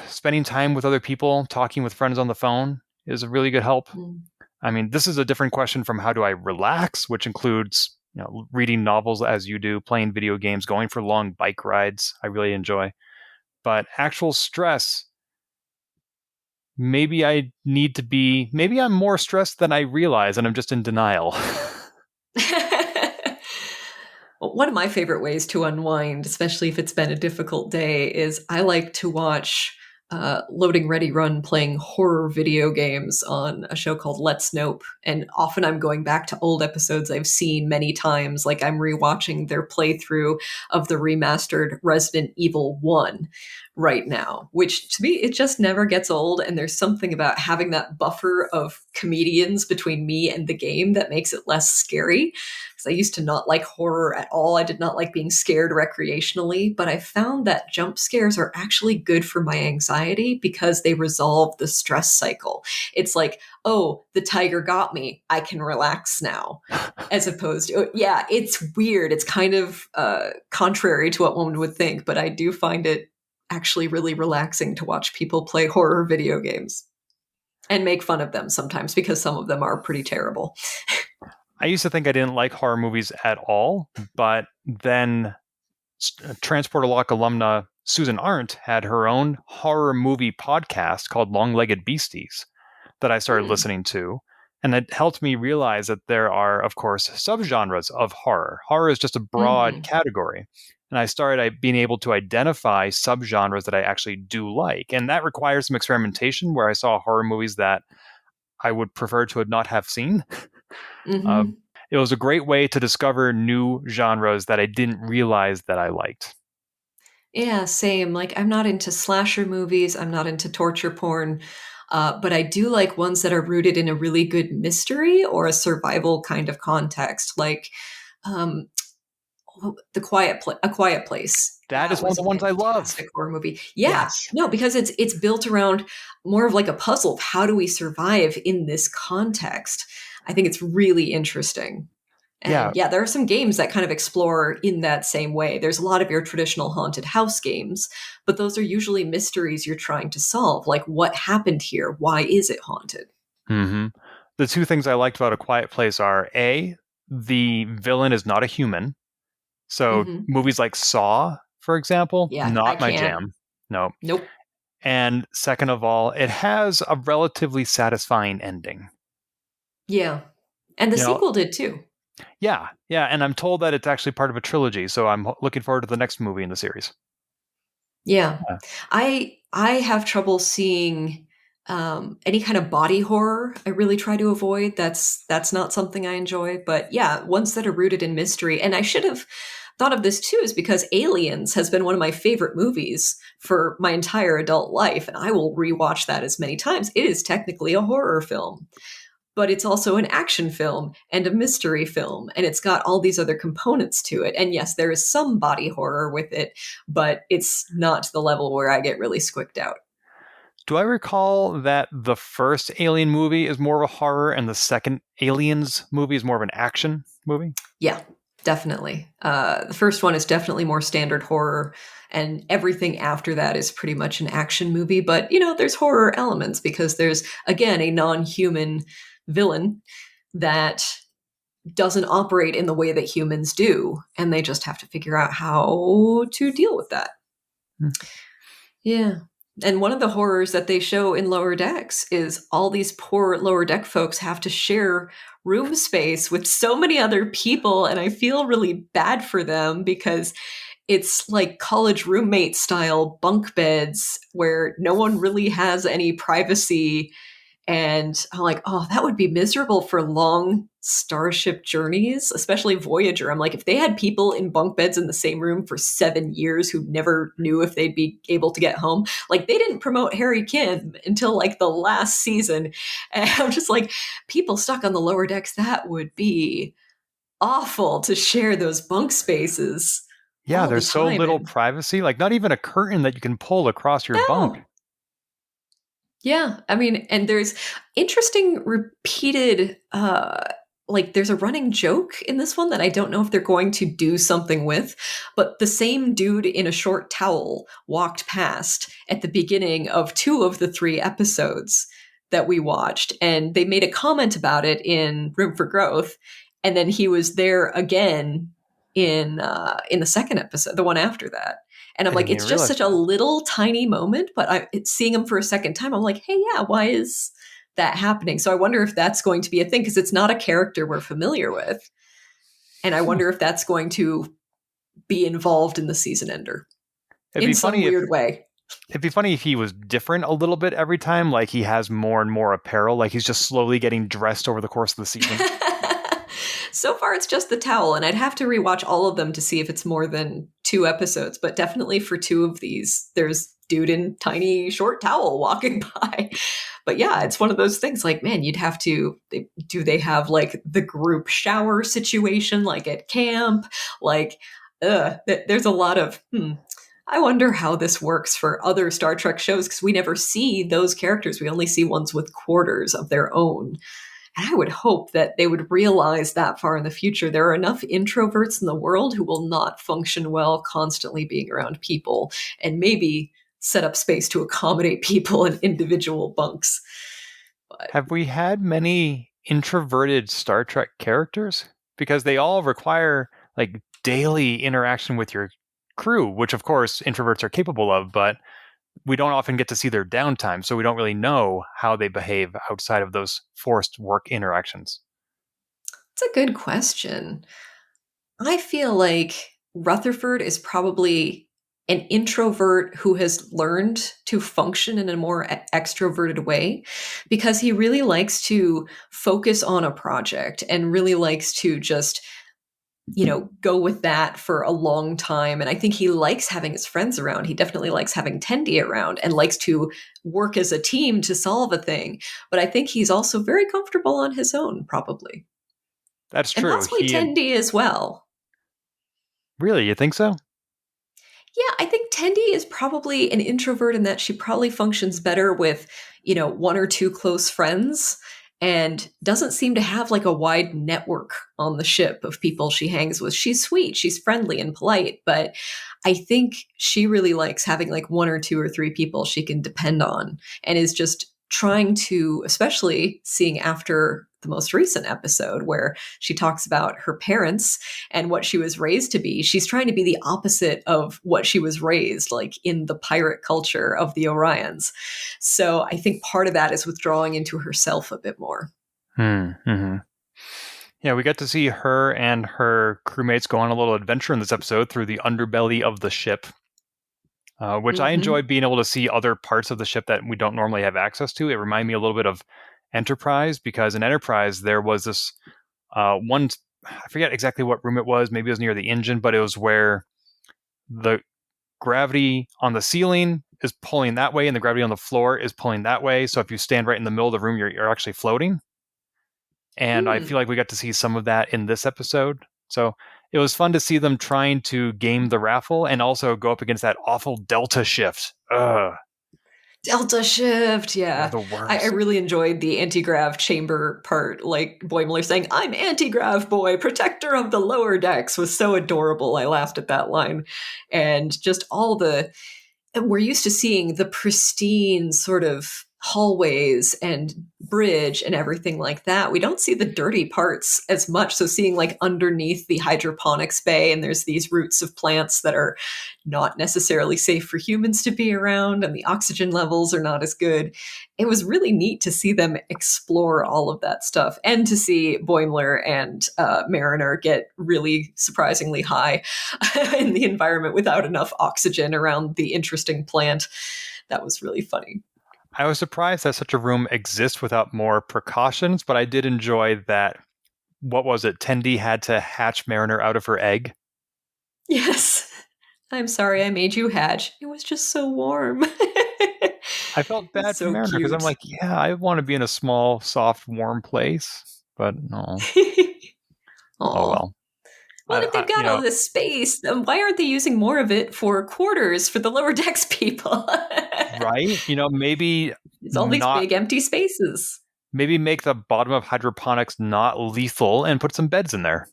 spending time with other people, talking with friends on the phone is a really good help. I mean, this is a different question from how do I relax, which includes reading novels as you do, playing video games, going for long bike rides. I really enjoy. But actual stress, maybe I'm more stressed than I realize and I'm just in denial. One of my favorite ways to unwind, especially if it's been a difficult day, is I like to watch Loading Ready Run playing horror video games on a show called Let's Nope. And often I'm going back to old episodes I've seen many times. Like I'm rewatching their playthrough of the remastered Resident Evil 1 right now, which to me, it just never gets old. And there's something about having that buffer of comedians between me and the game that makes it less scary. Because I used to not like horror at all. I did not like being scared recreationally, but I found that jump scares are actually good for my anxiety because they resolve the stress cycle. It's like, oh, the tiger got me. I can relax now. As opposed to, yeah, it's weird. It's kind of contrary to what one would think, but I do find it actually really relaxing to watch people play horror video games and make fun of them sometimes because some of them are pretty terrible. I used to think I didn't like horror movies at all, but then Transporter Lock alumna Susan Arndt had her own horror movie podcast called Long Legged Beasties that I started Hmm. listening to. And it helped me realize that there are, of course, subgenres of horror. Horror is just a broad Mhm. category. And I started being able to identify subgenres that I actually do like. And that requires some experimentation where I saw horror movies that I would prefer to not have seen. Uh, Mhm. it was a great way to discover new genres that I didn't realize that I liked. Yeah, same. Like, I'm not into slasher movies, I'm not into torture porn, but I do like ones that are rooted in a really good mystery or a survival kind of context, like, um, A Quiet Place. That That is one of was the a ones I love. fantastic horror movie. Yeah. Yes. No, because it's built around more of like a puzzle of how do we survive in this context. I think it's really interesting. Yeah. And yeah, there are some games that kind of explore in that same way. There's a lot of your traditional haunted house games, but those are usually mysteries you're trying to solve, like what happened here? Why is it haunted? hmm The two things I liked about A Quiet Place are A, the villain is not a human. So Mhm. movies like Saw, for example, Yeah, I not my can't. jam. No. Nope. And second of all, it has a relatively satisfying ending. Yeah. And the You know, sequel did too. yeah, and I'm told that it's actually part of a trilogy, so I'm looking forward to the next movie in the series. Yeah. Yeah. I have trouble seeing any kind of body horror. I really try to avoid. That's not something I enjoy. But yeah, ones that are rooted in mystery. And I should have thought of this too, is because Aliens has been one of my favorite movies for my entire adult life, and I will rewatch that as many times. It is technically a horror film, but it's also an action film and a mystery film, and it's got all these other components to it. And yes, there is some body horror with it, but it's not to the level where I get really squicked out. Do I recall that the first Alien movie is more of a horror and the second Aliens movie is more of an action movie? Yeah, definitely. The first one is definitely more standard horror, and everything after that is pretty much an action movie. But, there's horror elements because there's, again, a non human villain that doesn't operate in the way that humans do, and they just have to figure out how to deal with that. Hmm. Yeah. And one of the horrors that they show in Lower Decks is all these poor Lower Deck folks have to share room space with so many other people. And I feel really bad for them because it's like college roommate style bunk beds where no one really has any privacy, and I'm like, oh, that would be miserable for long starship journeys, especially Voyager. I'm like, if they had people in bunk beds in the same room for 7 years who never knew if they'd be able to get home, like they didn't promote Harry Kim until like the last season. And I'm just like, people stuck on the lower decks, that would be awful to share those bunk spaces Yeah, all the there's so time. little And privacy, like not even a curtain that you can pull across your bunk. no, yeah, I mean, and there's interesting repeated like there's a running joke in this one that I don't know if they're going to do something with, but the same dude in a short towel walked past at the beginning of two of the three episodes that we watched, and they made a comment about it in Room for Growth, and then he was there again in the second episode, the one after that. And I'm I like, didn't it's even just realize such a that. little tiny moment, but it's seeing him for a second time. I'm like, hey, yeah, why is that happening? So I wonder if that's going to be a thing because it's not a character we're familiar with. And I Hmm. wonder if that's going to be involved in the season ender It'd in be some funny if weird way. it'd be funny if he was different a little bit every time, like he has more and more apparel, like he's just slowly getting dressed over the course of the season. So far, it's just the towel, and I'd have to rewatch all of them to see if it's more than two episodes. But definitely for two of these, there's dude in tiny short towel walking by. But yeah, it's one of those things. Like, man, you'd have to. Do they have like the group shower situation, like at camp? Like, there's a lot of. I wonder how this works for other Star Trek shows because we never see those characters. We only see ones with quarters of their own. And I would hope that they would realize that far in the future. There are enough introverts in the world who will not function well constantly being around people, and maybe set up space to accommodate people in individual bunks. But Have we had many introverted Star Trek characters? Because they all require like daily interaction with your crew, which of course introverts are capable of, but we don't often get to see their downtime, so we don't really know how they behave outside of those forced work interactions. It's a good question. I feel like Rutherford is probably an introvert who has learned to function in a more extroverted way because he really likes to focus on a project and really likes to just go with that for a long time. And I think he likes having his friends around. He definitely likes having Tendi around and likes to work as a team to solve a thing. But I think he's also very comfortable on his own, probably. That's And true. possibly Tendi as well. Really, you think so? Yeah, I think Tendi is probably an introvert in that she probably functions better with, one or two close friends and doesn't seem to have like a wide network on the ship of people she hangs with. She's sweet, she's friendly and polite, but I think she really likes having like one or two or three people she can depend on and is just trying to, especially seeing after the most recent episode where she talks about her parents and what she was raised to be. She's trying to be the opposite of what she was raised, like in the pirate culture of the Orions. So I think part of that is withdrawing into herself a bit more. Mm-hmm. Yeah, we get to see her and her crewmates go on a little adventure in this episode through the underbelly of the ship, which I Mm-hmm. enjoy being able to see other parts of the ship that we don't normally have access to. It reminded me a little bit of Enterprise, because in Enterprise there was this one, I forget exactly what room it was, maybe it was near the engine, but it was where the gravity on the ceiling is pulling that way and the gravity on the floor is pulling that way. So if you stand right in the middle of the room, you're actually floating. And I feel Hmm. like we got to see some of that in this episode. So it was fun to see them trying to game the raffle and also go up against that awful delta shift. Ugh, Delta shift, they're yeah. the I worst. really enjoyed the anti-grav chamber part, like Boimler saying, "I'm anti-grav boy, protector of the lower decks" was so adorable. I laughed at that line. And just all the and we're used to seeing the pristine sort of hallways and bridge and everything like that. We don't see the dirty parts as much. So seeing like underneath the hydroponics bay and there's these roots of plants that are not necessarily safe for humans to be around and the oxygen levels are not as good. It was really neat to see them explore all of that stuff and to see Boimler and Mariner get really surprisingly high in the environment without enough oxygen around the interesting plant. That was really funny. I was surprised that such a room exists without more precautions, but I did enjoy that. What was it? Tendi had to hatch Mariner out of her egg. Yes. I'm sorry I made you hatch. It was just so warm. I felt bad for So Mariner because I'm cute. like, yeah, I want to be in a small, soft, warm place, but no. Oh Oh. well. Well, if they've got all this space, then why aren't they using more of it for quarters for the lower decks people? Right? Maybe There's all these not. big empty spaces. Maybe make the bottom of hydroponics not lethal and put some beds in there.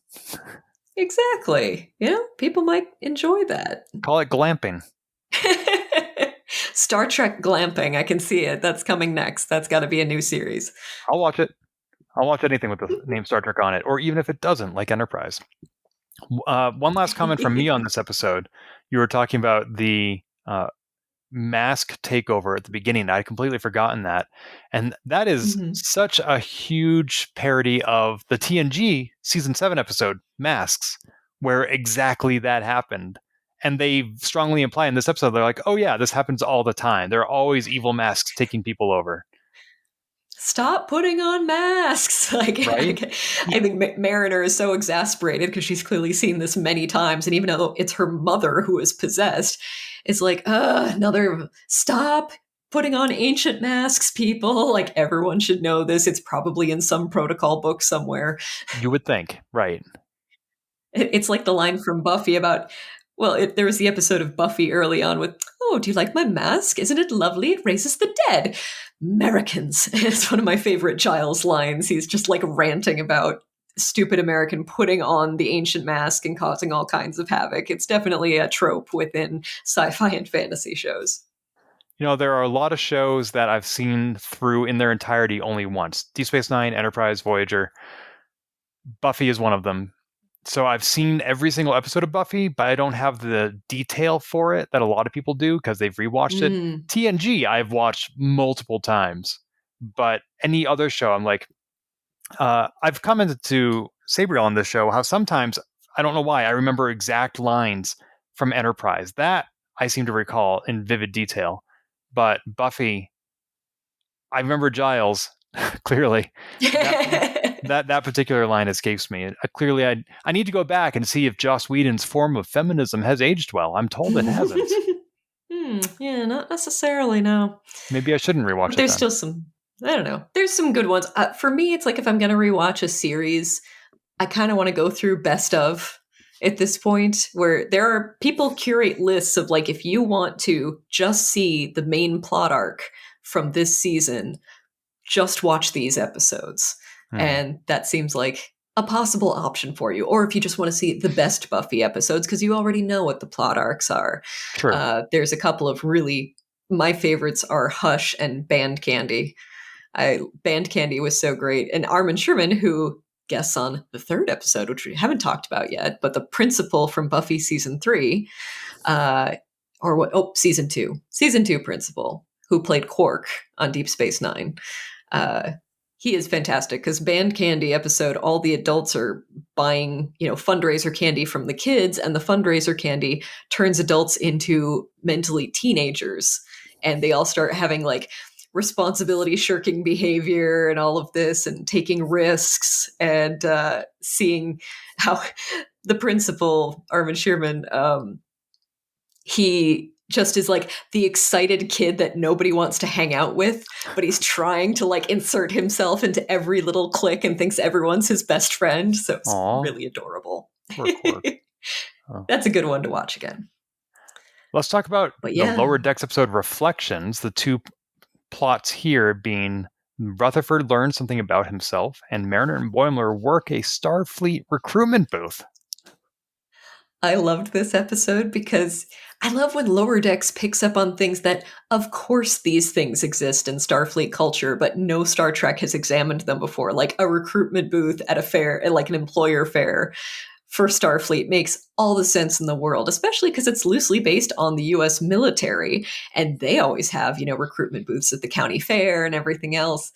Exactly. People might enjoy that. Call it glamping. Star Trek glamping. I can see it. That's coming next. That's got to be a new series. I'll watch it. I'll watch anything with the name Star Trek on it, or even if it doesn't, like Enterprise. One last comment from me on this episode. You were talking about the mask takeover at the beginning. I'd completely forgotten that. And that is Mhm. such a huge parody of the TNG season 7 episode, Masks, where exactly that happened. And they strongly imply in this episode, they're like, oh, yeah, this happens all the time. There are always evil masks taking people over. Stop putting on masks. Like, Right? I think Mariner is so exasperated because she's clearly seen this many times. And even though it's her mother who is possessed, it's like, another stop putting on ancient masks, people. Like, everyone should know this. It's probably in some protocol book somewhere. You would think. Right. It's like the line from Buffy about, well, there was the episode of Buffy early on with, "Oh, do you like my mask? Isn't it lovely? It raises the dead." Americans. It's one of my favorite Giles lines. He's just like ranting about stupid American putting on the ancient mask and causing all kinds of havoc. It's definitely a trope within sci-fi and fantasy shows. There are a lot of shows that I've seen through in their entirety only once. Deep Space Nine, Enterprise, Voyager. Buffy is one of them. So I've seen every single episode of Buffy, but I don't have the detail for it that a lot of people do because they've rewatched it. Mm. TNG, I've watched multiple times, but any other show, I'm like, I've commented to Sabriel on this show how sometimes, I don't know why, I remember exact lines from Enterprise. That I seem to recall in vivid detail. But Buffy, I remember Giles clearly. That that particular line escapes me. Clearly, I need to go back and see if Joss Whedon's form of feminism has aged well. I'm told it hasn't. Yeah, not necessarily, no. Maybe I shouldn't rewatch it There's then. still some, I don't know. There's some good ones. For me, it's like if I'm going to rewatch a series, I kind of want to go through best of at this point, where there are people curate lists of like, if you want to just see the main plot arc from this season, just watch these episodes. Hmm. And that seems like a possible option for you. Or if you just want to see the best Buffy episodes, because you already know what the plot arcs are. True. There's a couple of really, my favorites are Hush and Band Candy. Band Candy was so great. And Armin Sherman, who guests on the third episode, which we haven't talked about yet, but the principal from Buffy season 3, uh, or what? Oh, season two principal, who played Quark on Deep Space Nine. Uh, he is fantastic because Band Candy episode, all the adults are buying, fundraiser candy from the kids, and the fundraiser candy turns adults into mentally teenagers, and they all start having like responsibility shirking behavior and all of this, and taking risks, and seeing how the principal Armin Shearman, he just is like the excited kid that nobody wants to hang out with, but he's trying to like insert himself into every little clique and thinks everyone's his best friend. So it's Aw, really adorable. poor Quark. Oh. That's a good one to watch again. Let's talk about But the yeah. Lower Decks episode Reflections, the two plots here being Rutherford learns something about himself, and Mariner and Boimler work a Starfleet recruitment booth. I loved this episode because I love when Lower Decks picks up on things that, of course, these things exist in Starfleet culture, but no Star Trek has examined them before. Like a recruitment booth at a fair, like an employer fair for Starfleet, makes all the sense in the world, especially because it's loosely based on the US military. And they always have, recruitment booths at the county fair and everything else.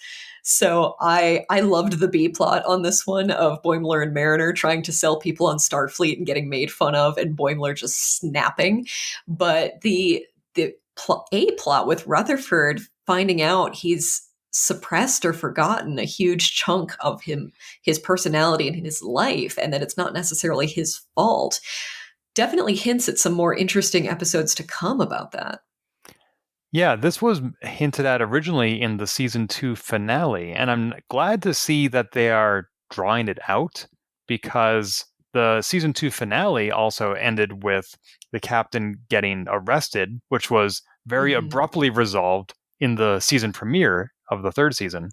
So I loved the B plot on this one of Boimler and Mariner trying to sell people on Starfleet and getting made fun of, and Boimler just snapping. But A plot with Rutherford finding out he's suppressed or forgotten a huge chunk of his personality and his life, and that it's not necessarily his fault, definitely hints at some more interesting episodes to come about that. Yeah, this was hinted at originally in the season 2 finale, and I'm glad to see that they are drawing it out, because the season 2 finale also ended with the captain getting arrested, which was very Mm-hmm. abruptly resolved in the season premiere of the third season.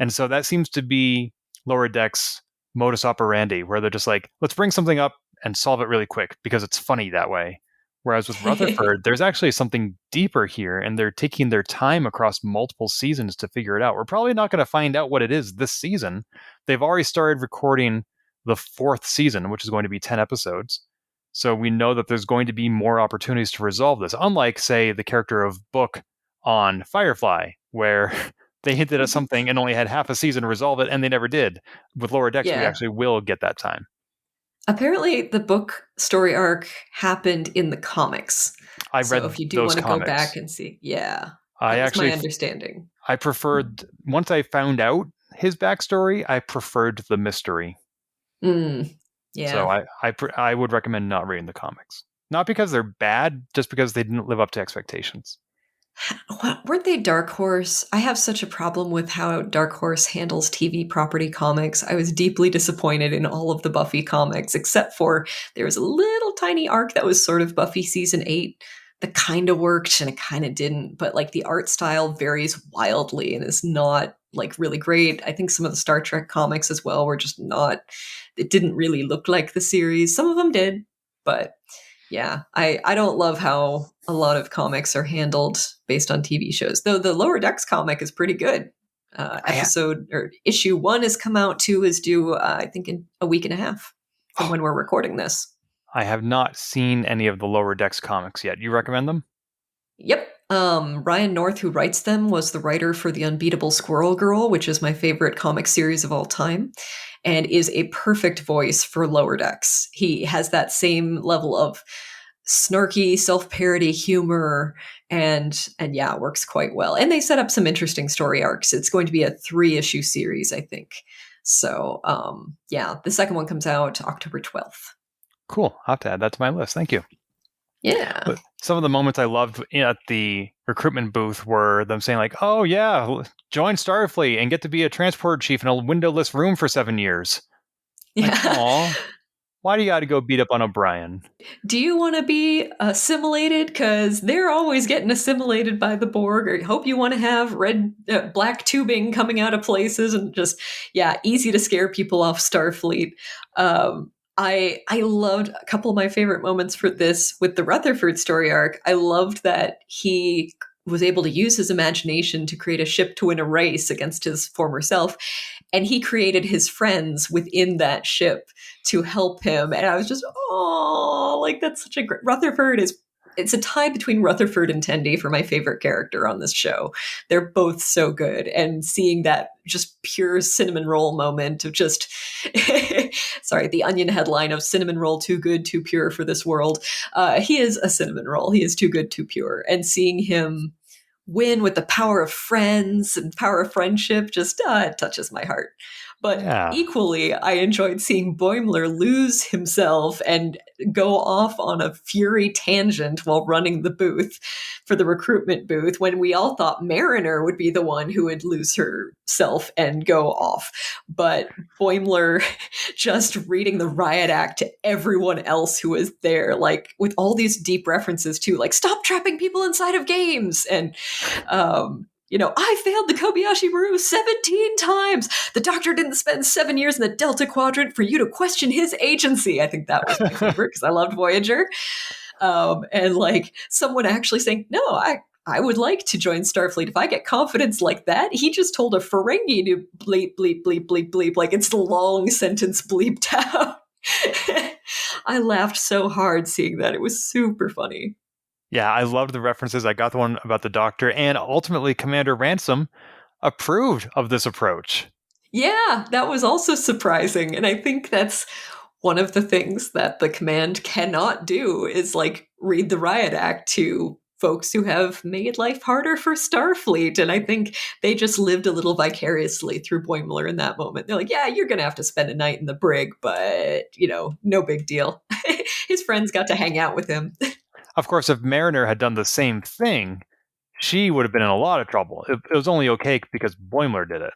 And so that seems to be Lower Decks modus operandi, where they're just like, let's bring something up and solve it really quick because it's funny that way. Whereas with Rutherford, there's actually something deeper here, and they're taking their time across multiple seasons to figure it out. We're probably not going to find out what it is this season. They've already started recording the fourth season, which is going to be 10 episodes. So we know that there's going to be more opportunities to resolve this, unlike, say, the character of Book on Firefly, where they hinted at something and only had half a season to resolve it, and they never did. With Lower Decks, we Yeah. actually will get that time. Apparently, the book story arc happened in the comics. I So read if you do those want to go back comics. and see, yeah, I that was my actually understanding. I preferred, once I found out his backstory, I preferred the mystery. Mm, So yeah. I would recommend not reading the comics. Not because they're bad, just because they didn't live up to expectations. Weren't they Dark Horse? I have such a problem with how Dark Horse handles TV property comics. I was deeply disappointed in all of the Buffy comics, except for there was a little tiny arc that was sort of Buffy season 8 that kind of worked and it kind of didn't. But like the art style varies wildly and is not like really great. I think some of the Star Trek comics as well were just not, it didn't really look like the series. Some of them did, but yeah, I don't love how a lot of comics are handled based on TV shows. Though the Lower Decks comic is pretty good. I Episode or issue 1 has come out. 2 is due, I think, in a week and a half. from when we're recording this. I have not seen any of the Lower Decks comics yet. You recommend them? Yep. Ryan North, who writes them, was the writer for The Unbeatable Squirrel Girl, which is my favorite comic series of all time, and is a perfect voice for Lower Decks. He has that same level of snarky self-parody humor and yeah, works quite well. And they set up some interesting story arcs. It's going to be a 3-issue series, I think. So yeah, the second one comes out October 12th. Cool. I'll have to add that to my list. Thank you. Yeah. But some of the moments I loved at the recruitment booth were them saying like, "Oh yeah, join Starfleet and get to be a transport chief in a windowless room for 7 years." Like, Yeah. aw, why do you got to go beat up on O'Brien? Do you want to be assimilated? Because they're always getting assimilated by the Borg. Or hope you want to have black tubing coming out of places and just, yeah, easy to scare people off Starfleet. I loved a couple of my favorite moments for this with the Rutherford story arc. I loved that he was able to use his imagination to create a ship to win a race against his former self, and he created his friends within that ship to help him. And I was just, oh, like that's such a great. Rutherford is. It's a tie between Rutherford and Tendi for my favorite character on this show. They're both so good, and seeing that just pure cinnamon roll moment of just, sorry, the Onion headline of cinnamon roll too good, too pure for this world. He is a cinnamon roll. He is too good, too pure, and seeing him win with the power of friends and power of friendship just it touches my heart. But Yeah. equally, I enjoyed seeing Boimler lose himself and go off on a fury tangent while running the booth for the recruitment booth when we all thought Mariner would be the one who would lose herself and go off. But Boimler just reading the riot act to everyone else who was there, like with all these deep references to like, stop trapping people inside of games. And I failed the Kobayashi Maru 17 times. The doctor didn't spend 7 years in the Delta Quadrant for you to question his agency. I think that was my favorite because I loved Voyager. And like someone actually saying, no, I would like to join Starfleet if I get confidence like that. He just told a Ferengi to bleep, bleep, bleep, bleep, bleep. Like it's the long sentence bleeped out. I laughed so hard seeing that. It was super funny. Yeah, I loved the references. I got the one about the doctor, and ultimately Commander Ransom approved of this approach. Yeah, that was also surprising. And I think that's one of the things that the command cannot do is like read the riot act to folks who have made life harder for Starfleet. And I think they just lived a little vicariously through Boimler in that moment. They're like, yeah, you're going to have to spend a night in the brig, but, no big deal. His friends got to hang out with him. Of course, if Mariner had done the same thing, she would have been in a lot of trouble. It was only okay because Boimler did it.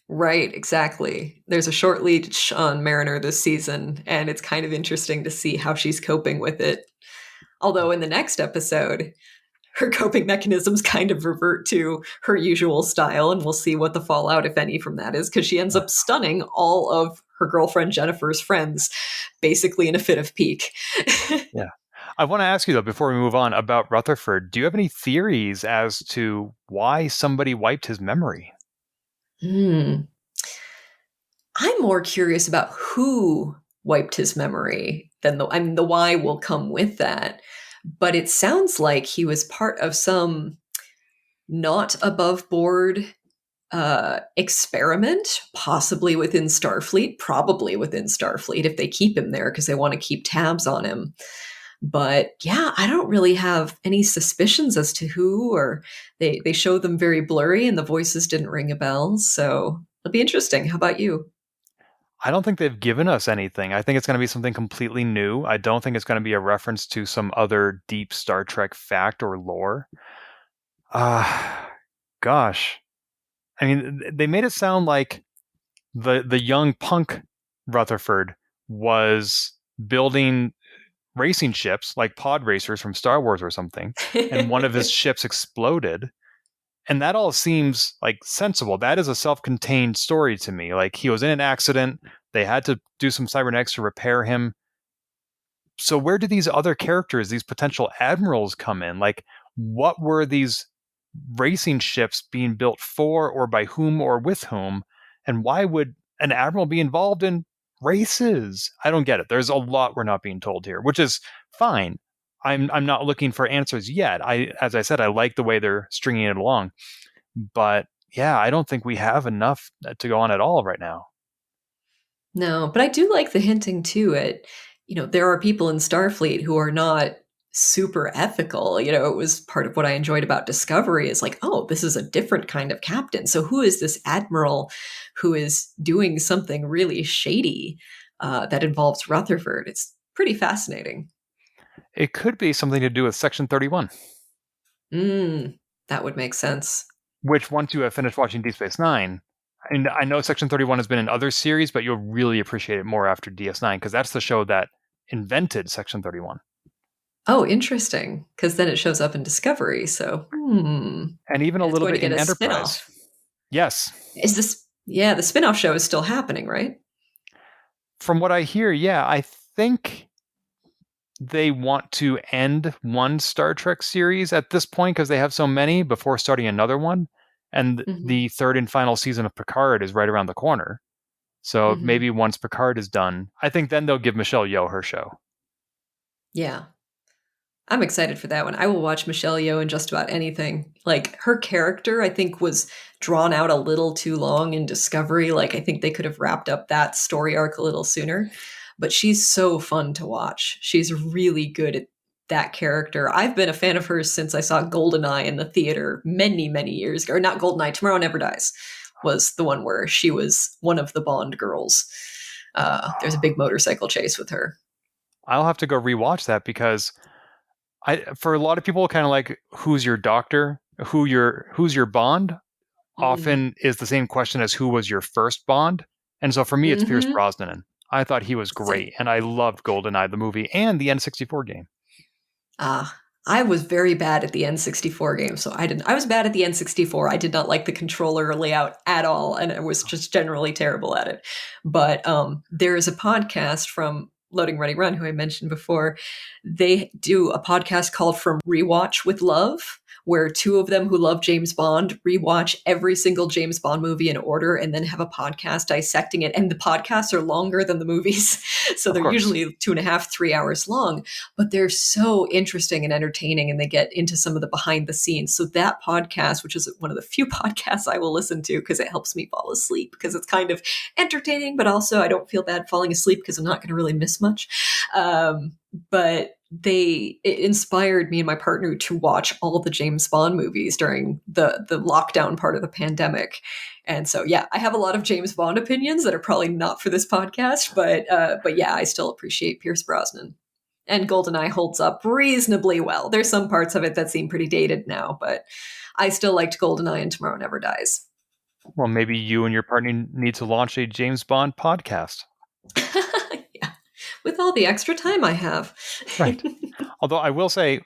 Right, exactly. There's a short leash on Mariner this season, and it's kind of interesting to see how she's coping with it. Although in the next episode, her coping mechanisms kind of revert to her usual style, and we'll see what the fallout, if any, from that is, because she ends up stunning all of her girlfriend Jennifer's friends, basically in a fit of pique. Yeah. I want to ask you, though, before we move on, about Rutherford. Do you have any theories as to why somebody wiped his memory? I'm more curious about who wiped his memory than the why will come with that. But it sounds like he was part of some not above board experiment, possibly within Starfleet, probably within Starfleet if they keep him there because they want to keep tabs on him. But yeah, I don't really have any suspicions as to who, or they show them very blurry and the voices didn't ring a bell. So it'll be interesting. How about you? I don't think they've given us anything. I think it's going to be something completely new. I don't think it's going to be a reference to some other deep Star Trek fact or lore. Gosh. I mean, they made it sound like the young punk Rutherford was building racing ships like pod racers from Star Wars or something, and one of his ships exploded. And that all seems like sensible. That is a self-contained story to me. Like he was in an accident. They had to do some cybernetics to repair him. So where do these other characters, these potential admirals come in? Like what were these racing ships being built for or by whom or with whom? And why would an admiral be involved in races? I don't get it. There's a lot we're not being told here, which is fine. I'm not looking for answers yet. As I said, I like the way they're stringing it along, but yeah, I don't think we have enough to go on at all right now. No, but I do like the hinting too at, there are people in Starfleet who are not super ethical. It was part of what I enjoyed about Discovery is like, oh, this is a different kind of captain. So who is this admiral who is doing something really shady that involves Rutherford? It's pretty fascinating. It could be something to do with Section 31, That would make sense. which once you have finished watching Deep Space Nine, and I know Section 31 has been in other series, but you'll really appreciate it more after DS9 because that's the show that invented Section 31. Oh, interesting. Because then it shows up in Discovery. So, And even a and it's little going to bit get in a Enterprise. spinoff. Yes. Is this? Yeah, the spinoff show is still happening, right? From what I hear, yeah, I think they want to end one Star Trek series at this point because they have so many before starting another one. And Hmm. the third and final season of Picard is right around the corner. So Hmm. maybe once Picard is done, I think then they'll give Michelle Yeoh her show. Yeah, I'm excited for that one. I will watch Michelle Yeoh in just about anything. Like her character, I think was drawn out a little too long in Discovery. Like I think they could have wrapped up that story arc a little sooner. But she's so fun to watch. She's really good at that character. I've been a fan of hers since I saw Goldeneye in the theater many, many years ago. Or not Goldeneye, Tomorrow Never Dies was the one where she was one of the Bond girls. There's a big motorcycle chase with her. I'll have to go rewatch that because for a lot of people, kind of like who's your doctor, who's your Bond, Mm. often is the same question as who was your first Bond. And so for me, it's Pierce Hmm. Brosnan. I thought he was Same. great, and I loved GoldenEye, the movie, and the N64 game. Ah, I was very bad at the N64 game, so I didn't. I was bad at the N64. I did not like the controller layout at all, and I was just generally terrible at it. But there is a podcast from Loading Ready Run, who I mentioned before. They do a podcast called From Rewatch with Love, where two of them who love James Bond rewatch every single James Bond movie in order and then have a podcast dissecting it. And the podcasts are longer than the movies. So Of they're course. usually 2.5, 3 hours long, but they're so interesting and entertaining and they get into some of the behind the scenes. So that podcast, which is one of the few podcasts I will listen to because it helps me fall asleep because it's kind of entertaining, but also I don't feel bad falling asleep because I'm not going to really miss much. But it inspired me and my partner to watch all the James Bond movies during the lockdown part of the pandemic. And so yeah, I have a lot of James Bond opinions that are probably not for this podcast, but yeah, I still appreciate Pierce Brosnan. And GoldenEye holds up reasonably well. There's some parts of it that seem pretty dated now, but I still liked GoldenEye and Tomorrow Never Dies. Well, maybe you and your partner need to launch a James Bond podcast. Yeah, with all the extra time I have. Right. Although I will say,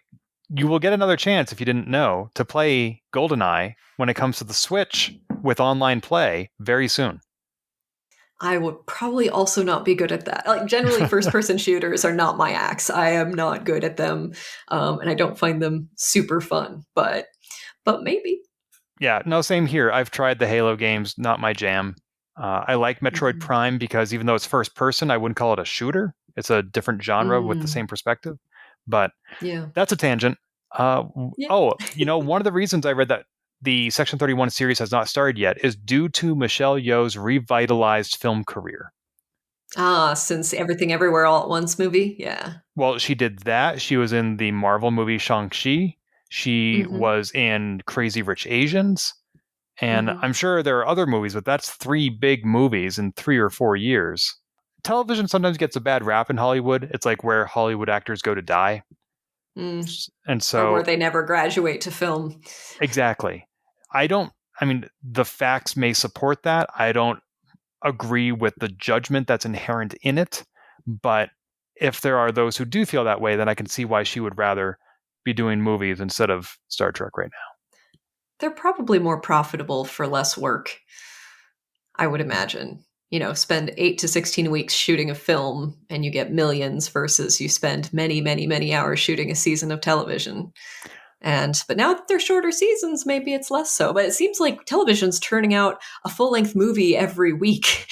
you will get another chance if you didn't know to play GoldenEye when it comes to the Switch with online play very soon. I would probably also not be good at that. Like generally, first-person shooters are not my axe. I am not good at them, and I don't find them super fun. But maybe. Yeah, no, same here. I've tried the Halo games, not my jam. I like Metroid Mhm. Prime because even though it's first person, I wouldn't call it a shooter. It's a different genre with the Mm, same perspective. But yeah. that's a tangent. Yeah. Oh, one of the reasons I read that the Section 31 series has not started yet is due to Michelle Yeoh's revitalized film career. Ah, since Everything Everywhere All at Once movie, yeah. Well, she did that. She was in the Marvel movie Shang-Chi. She Hmm. was in Crazy Rich Asians. And Hmm. I'm sure there are other movies, but that's 3 big movies in 3 or 4 years. Television sometimes gets a bad rap in Hollywood. It's like where Hollywood actors go to die. Mm. And Or where so, they never graduate to film. exactly. I don't, I mean, the facts may support that. I don't agree with the judgment that's inherent in it. But if there are those who do feel that way, then I can see why she would rather be doing movies instead of Star Trek right They're probably more profitable for less work, I would imagine. Spend 8 to 16 weeks shooting a film and you get millions versus you spend many, many, many hours shooting a season of television. But now that they're shorter seasons, maybe it's less so. But it seems like television's turning out a full-length movie every week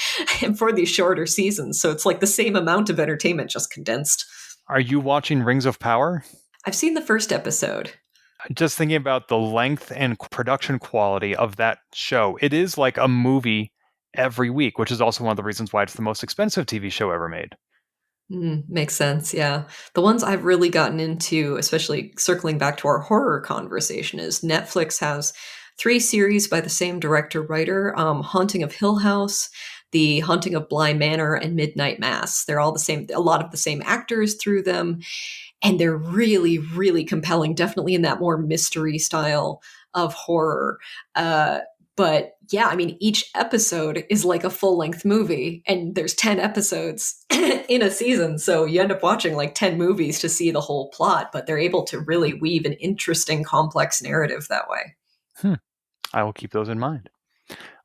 for these shorter seasons. So it's like the same amount of entertainment, just condensed. Are you watching Rings of Power? I've seen the first episode. Just thinking about the length and production quality of that show, it is like a movie every week, which is also one of the reasons why it's the most expensive TV show ever made. Makes sense, yeah. The ones I've really gotten into, especially circling back to our horror conversation, is Netflix has 3 series by the same director-writer, Haunting of Hill House, The Haunting of Bly Manor, and Midnight Mass. They're all the same, a lot of the same actors through them, and they're really, really compelling, definitely in that more mystery style of horror. But yeah, I mean, each episode is like a full length movie, and there's 10 episodes in a season. So you end up watching like 10 movies to see the whole plot, but they're able to really weave an interesting, complex narrative that way. I will keep those in mind.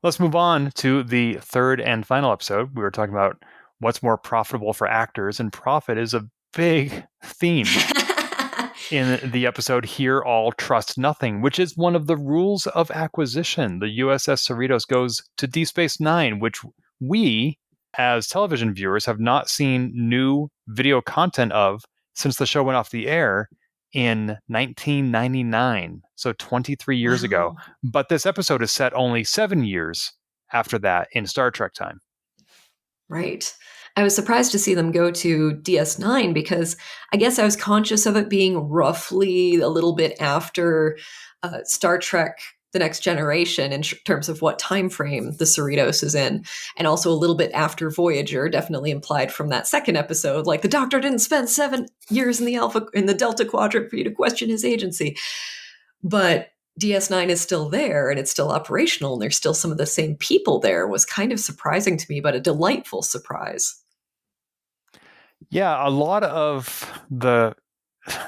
Let's move on to the third and final episode. We were talking about what's more profitable for actors, and profit is a big theme in the episode Hear All, Trust Nothing, which is one of the rules of acquisition. The USS Cerritos goes to Deep Space Nine, which we, as television viewers, have not seen new video content of since the show went off the air in 1999, so 23 years ago. Wow. But this episode is set only 7 years after that in Star Trek time. Right. I was surprised to see them go to DS9 because I guess I was conscious of it being roughly a little bit after Star Trek The Next Generation in terms of what time frame the Cerritos is in, and also a little bit after Voyager, definitely implied from that second episode, like the Doctor didn't spend 7 years in the Delta Quadrant for you to question his agency. But DS9 is still there and it's still operational and there's still some of the same people there was kind of surprising to me, but a delightful surprise. Yeah, a lot of the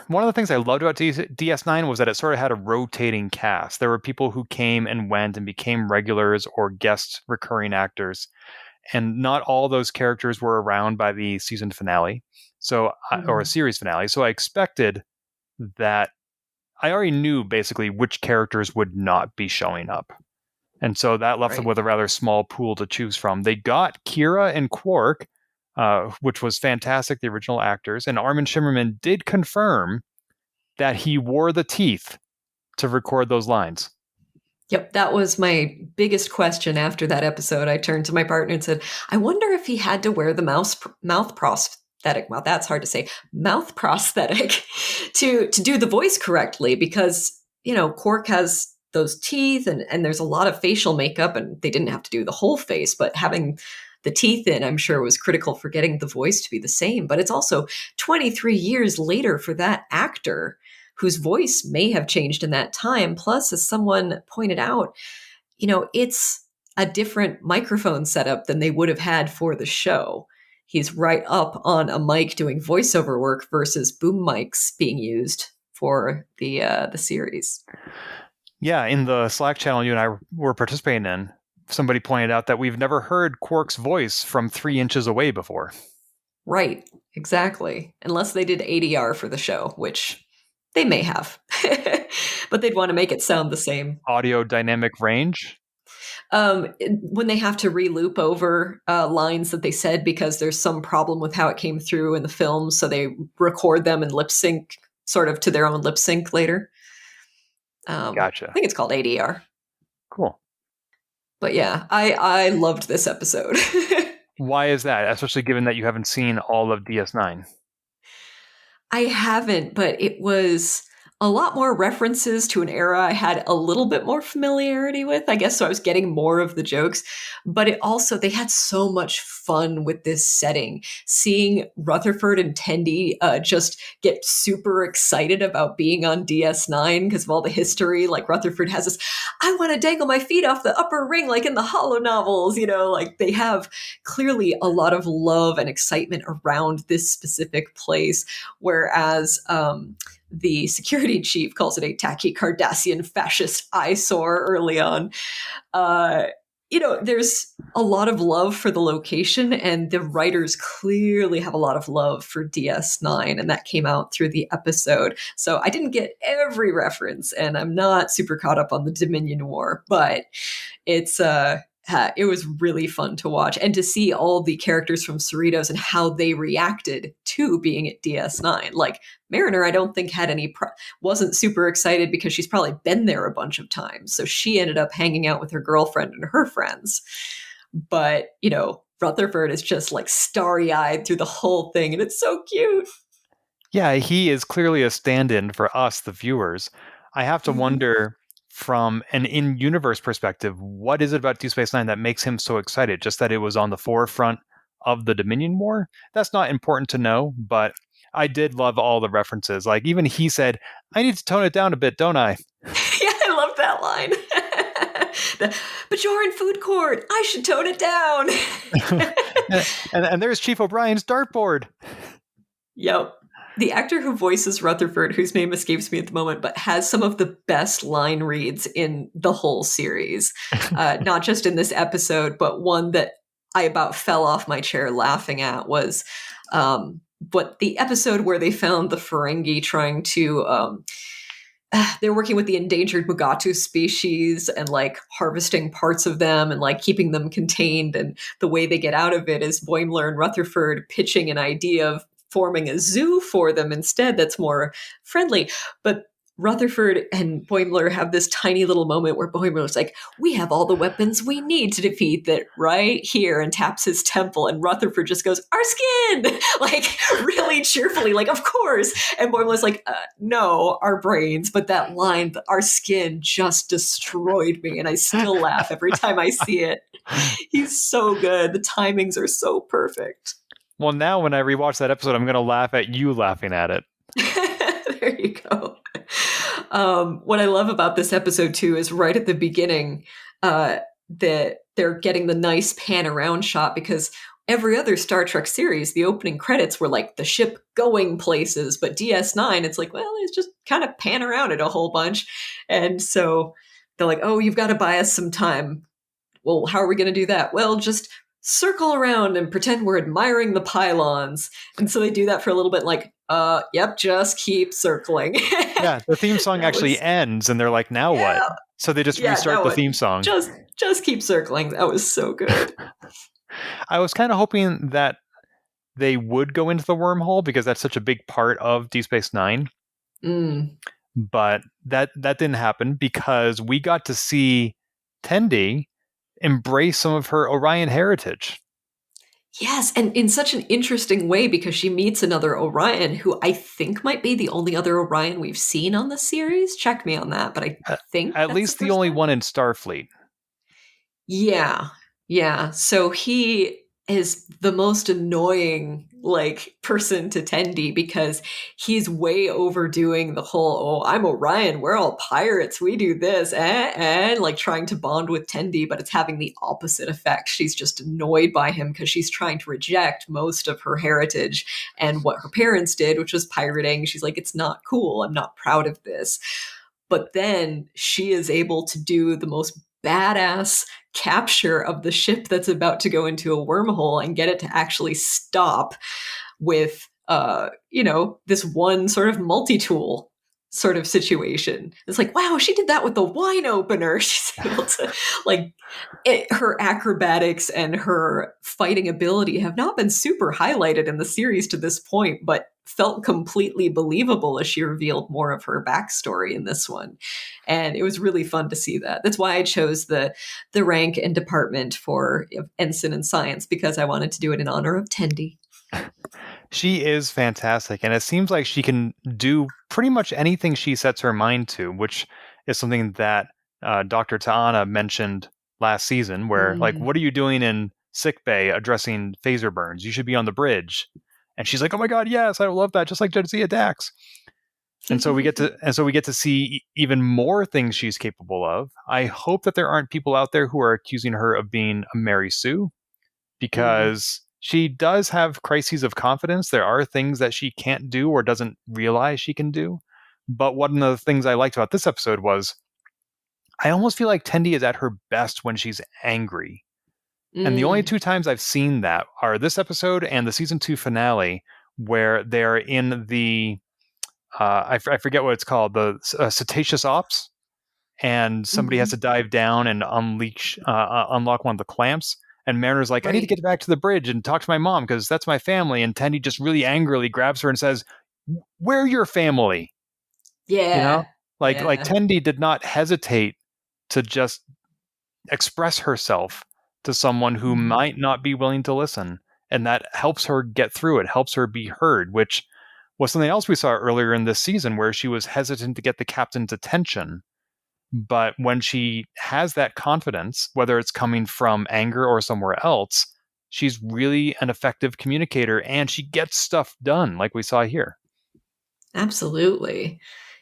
one of the things I loved about DS9 was that it sort of had a rotating cast. There were people who came and went and became regulars or guest recurring actors, and not all those characters were around by the season finale, or a series finale. So I expected that I already knew basically which characters would not be showing up. And so that left them with a rather small pool to choose from. They got Kira and Quark, which was fantastic, the original actors. And Armin Shimmerman did confirm that he wore the teeth to record those lines. Yep, that was my biggest question after that episode. I turned to my partner and said, I wonder if he had to wear the mouth prosthetic. Well, that's hard to say. Mouth prosthetic to do the voice correctly because, Quark has those teeth and there's a lot of facial makeup and they didn't have to do the whole face, but having the teeth in, I'm sure, was critical for getting the voice to be the same. But it's also 23 years later for that actor whose voice may have changed in that time. Plus, as someone pointed out, it's a different microphone setup than they would have had for the show. He's right up on a mic doing voiceover work versus boom mics being used for the series. Yeah, in the Slack channel you and I were participating in, somebody pointed out that we've never heard Quark's voice from 3 inches away before. Right, exactly. Unless they did ADR for the show, which they may have. But they'd want to make it sound the same. Audio dynamic range? When they have to re-loop over lines that they said because there's some problem with how it came through in the film, so they record them and lip sync sort of to their own lip sync later. Gotcha. I think it's called ADR. Cool. But yeah, I loved this episode. Why is that? Especially given that you haven't seen all of DS9. I haven't, but it was a lot more references to an era I had a little bit more familiarity with, I guess, so I was getting more of the jokes. But they had so much fun with this setting. Seeing Rutherford and Tendi just get super excited about being on DS9 because of all the history. Like Rutherford has this, I want to dangle my feet off the upper ring like in the Hollow novels, like they have clearly a lot of love and excitement around this specific place. Whereas the security chief calls it a tacky Cardassian fascist eyesore early on. there's a lot of love for the location, and the writers clearly have a lot of love for DS9, and that came out through the episode. So I didn't get every reference, and I'm not super caught up on the Dominion War, but it's it was really fun to watch and to see all the characters from Cerritos and how they reacted to being at DS9. Like Mariner, I don't think had wasn't super excited because she's probably been there a bunch of times. So she ended up hanging out with her girlfriend and her friends. But, Rutherford is just like starry eyed through the whole thing, and it's so cute. Yeah, he is clearly a stand in for us, the viewers. I have to wonder, from an in universe perspective, what is it about Deep Space Nine that makes him so excited? Just that it was on the forefront of the Dominion War? That's not important to know, but I did love all the references. Like, even he said, I need to tone it down a bit, don't I? Yeah, I love that line. But you're in food court. I should tone it down. and there's Chief O'Brien's dartboard. Yep. The actor who voices Rutherford, whose name escapes me at the moment, but has some of the best line reads in the whole series. Not just in this episode, but one that I about fell off my chair laughing at was but the episode where they found the Ferengi trying to they're working with the endangered Mugatu species and like harvesting parts of them and like keeping them contained. And the way they get out of it is Boimler and Rutherford pitching an idea of forming a zoo for them instead that's more friendly. But Rutherford and Boimler have this tiny little moment where Boimler's like, we have all the weapons we need to defeat that right here, and taps his temple. And Rutherford just goes, our skin, like really cheerfully, like, of course. And Boimler's like, no, our brains. But that line, our skin, just destroyed me. And I still laugh every time I see it. He's so good. The timings are so perfect. Well, now when I rewatch that episode, I'm going to laugh at you laughing at it. There you go. What I love about this episode too is right at the beginning that they're getting the nice pan around shot, because every other Star Trek series, the opening credits were like the ship going places, but DS9, it's like, well, it's just kind of pan around it a whole bunch. And so they're like, oh, you've got to buy us some time. Well, how are we going to do that? Well, just circle around and pretend we're admiring the pylons. And so they do that for a little bit, like, yep, just keep circling. Yeah, the theme song actually ends, and they're like, now what? So they just restart the theme song. Just keep circling. That was so good. I was kind of hoping that they would go into the wormhole, because that's such a big part of Deep Space Nine. But that didn't happen, because we got to see Tendi embrace some of her Orion heritage. Yes, and in such an interesting way, because she meets another Orion who I think might be the only other Orion we've seen on the series. Check me on that, but I think at least the only one in Starfleet. Yeah. Yeah. So he is the most annoying person to Tendi, because he's way overdoing the whole, oh, I'm Orion, we're all pirates, we do this, and like trying to bond with Tendi, but it's having the opposite effect. She's just annoyed by him because she's trying to reject most of her heritage and what her parents did, which was pirating. She's like, it's not cool, I'm not proud of this. But then she is able to do the most badass capture of the ship that's about to go into a wormhole and get it to actually stop with this one sort of multi-tool sort of situation. It's like, wow, she did that with the wine opener. She's able to her acrobatics and her fighting ability have not been super highlighted in the series to this point, but felt completely believable as she revealed more of her backstory in this one. And it was really fun to see that. That's why I chose the rank and department for ensign in science, because I wanted to do it in honor of Tendi. She is fantastic, and it seems like she can do pretty much anything she sets her mind to, which is something that Dr. Ta'ana mentioned last season, where, like, what are you doing in sickbay addressing phaser burns? You should be on the bridge. And she's like, oh my god, yes, I love that, just like Jadzia Dax. And so we get to see even more things she's capable of. I hope that there aren't people out there who are accusing her of being a Mary Sue, because she does have crises of confidence. There are things that she can't do or doesn't realize she can do. But one of the things I liked about this episode was I almost feel like Tendi is at her best when she's angry. And the only Mm, two times I've seen that are this episode and the season 2 finale, where they're in the I forget what it's called, the cetaceous ops, and somebody has mhm. to dive down and unlock one of the clamps. And Mariner's like, I need to Right. get back to the bridge and talk to my mom because that's my family. And Tendi just really angrily grabs her and says, "We're your family." You know, Yeah. like Yeah. Tendi did not hesitate to just express herself to someone who Mhm. might not be willing to listen. And that helps her get through it, helps her be heard, which was something else we saw earlier in this season where she was hesitant to get the captain's attention. But when she has that confidence, whether it's coming from anger or somewhere else, she's really an effective communicator and she gets stuff done, like we saw here. Absolutely.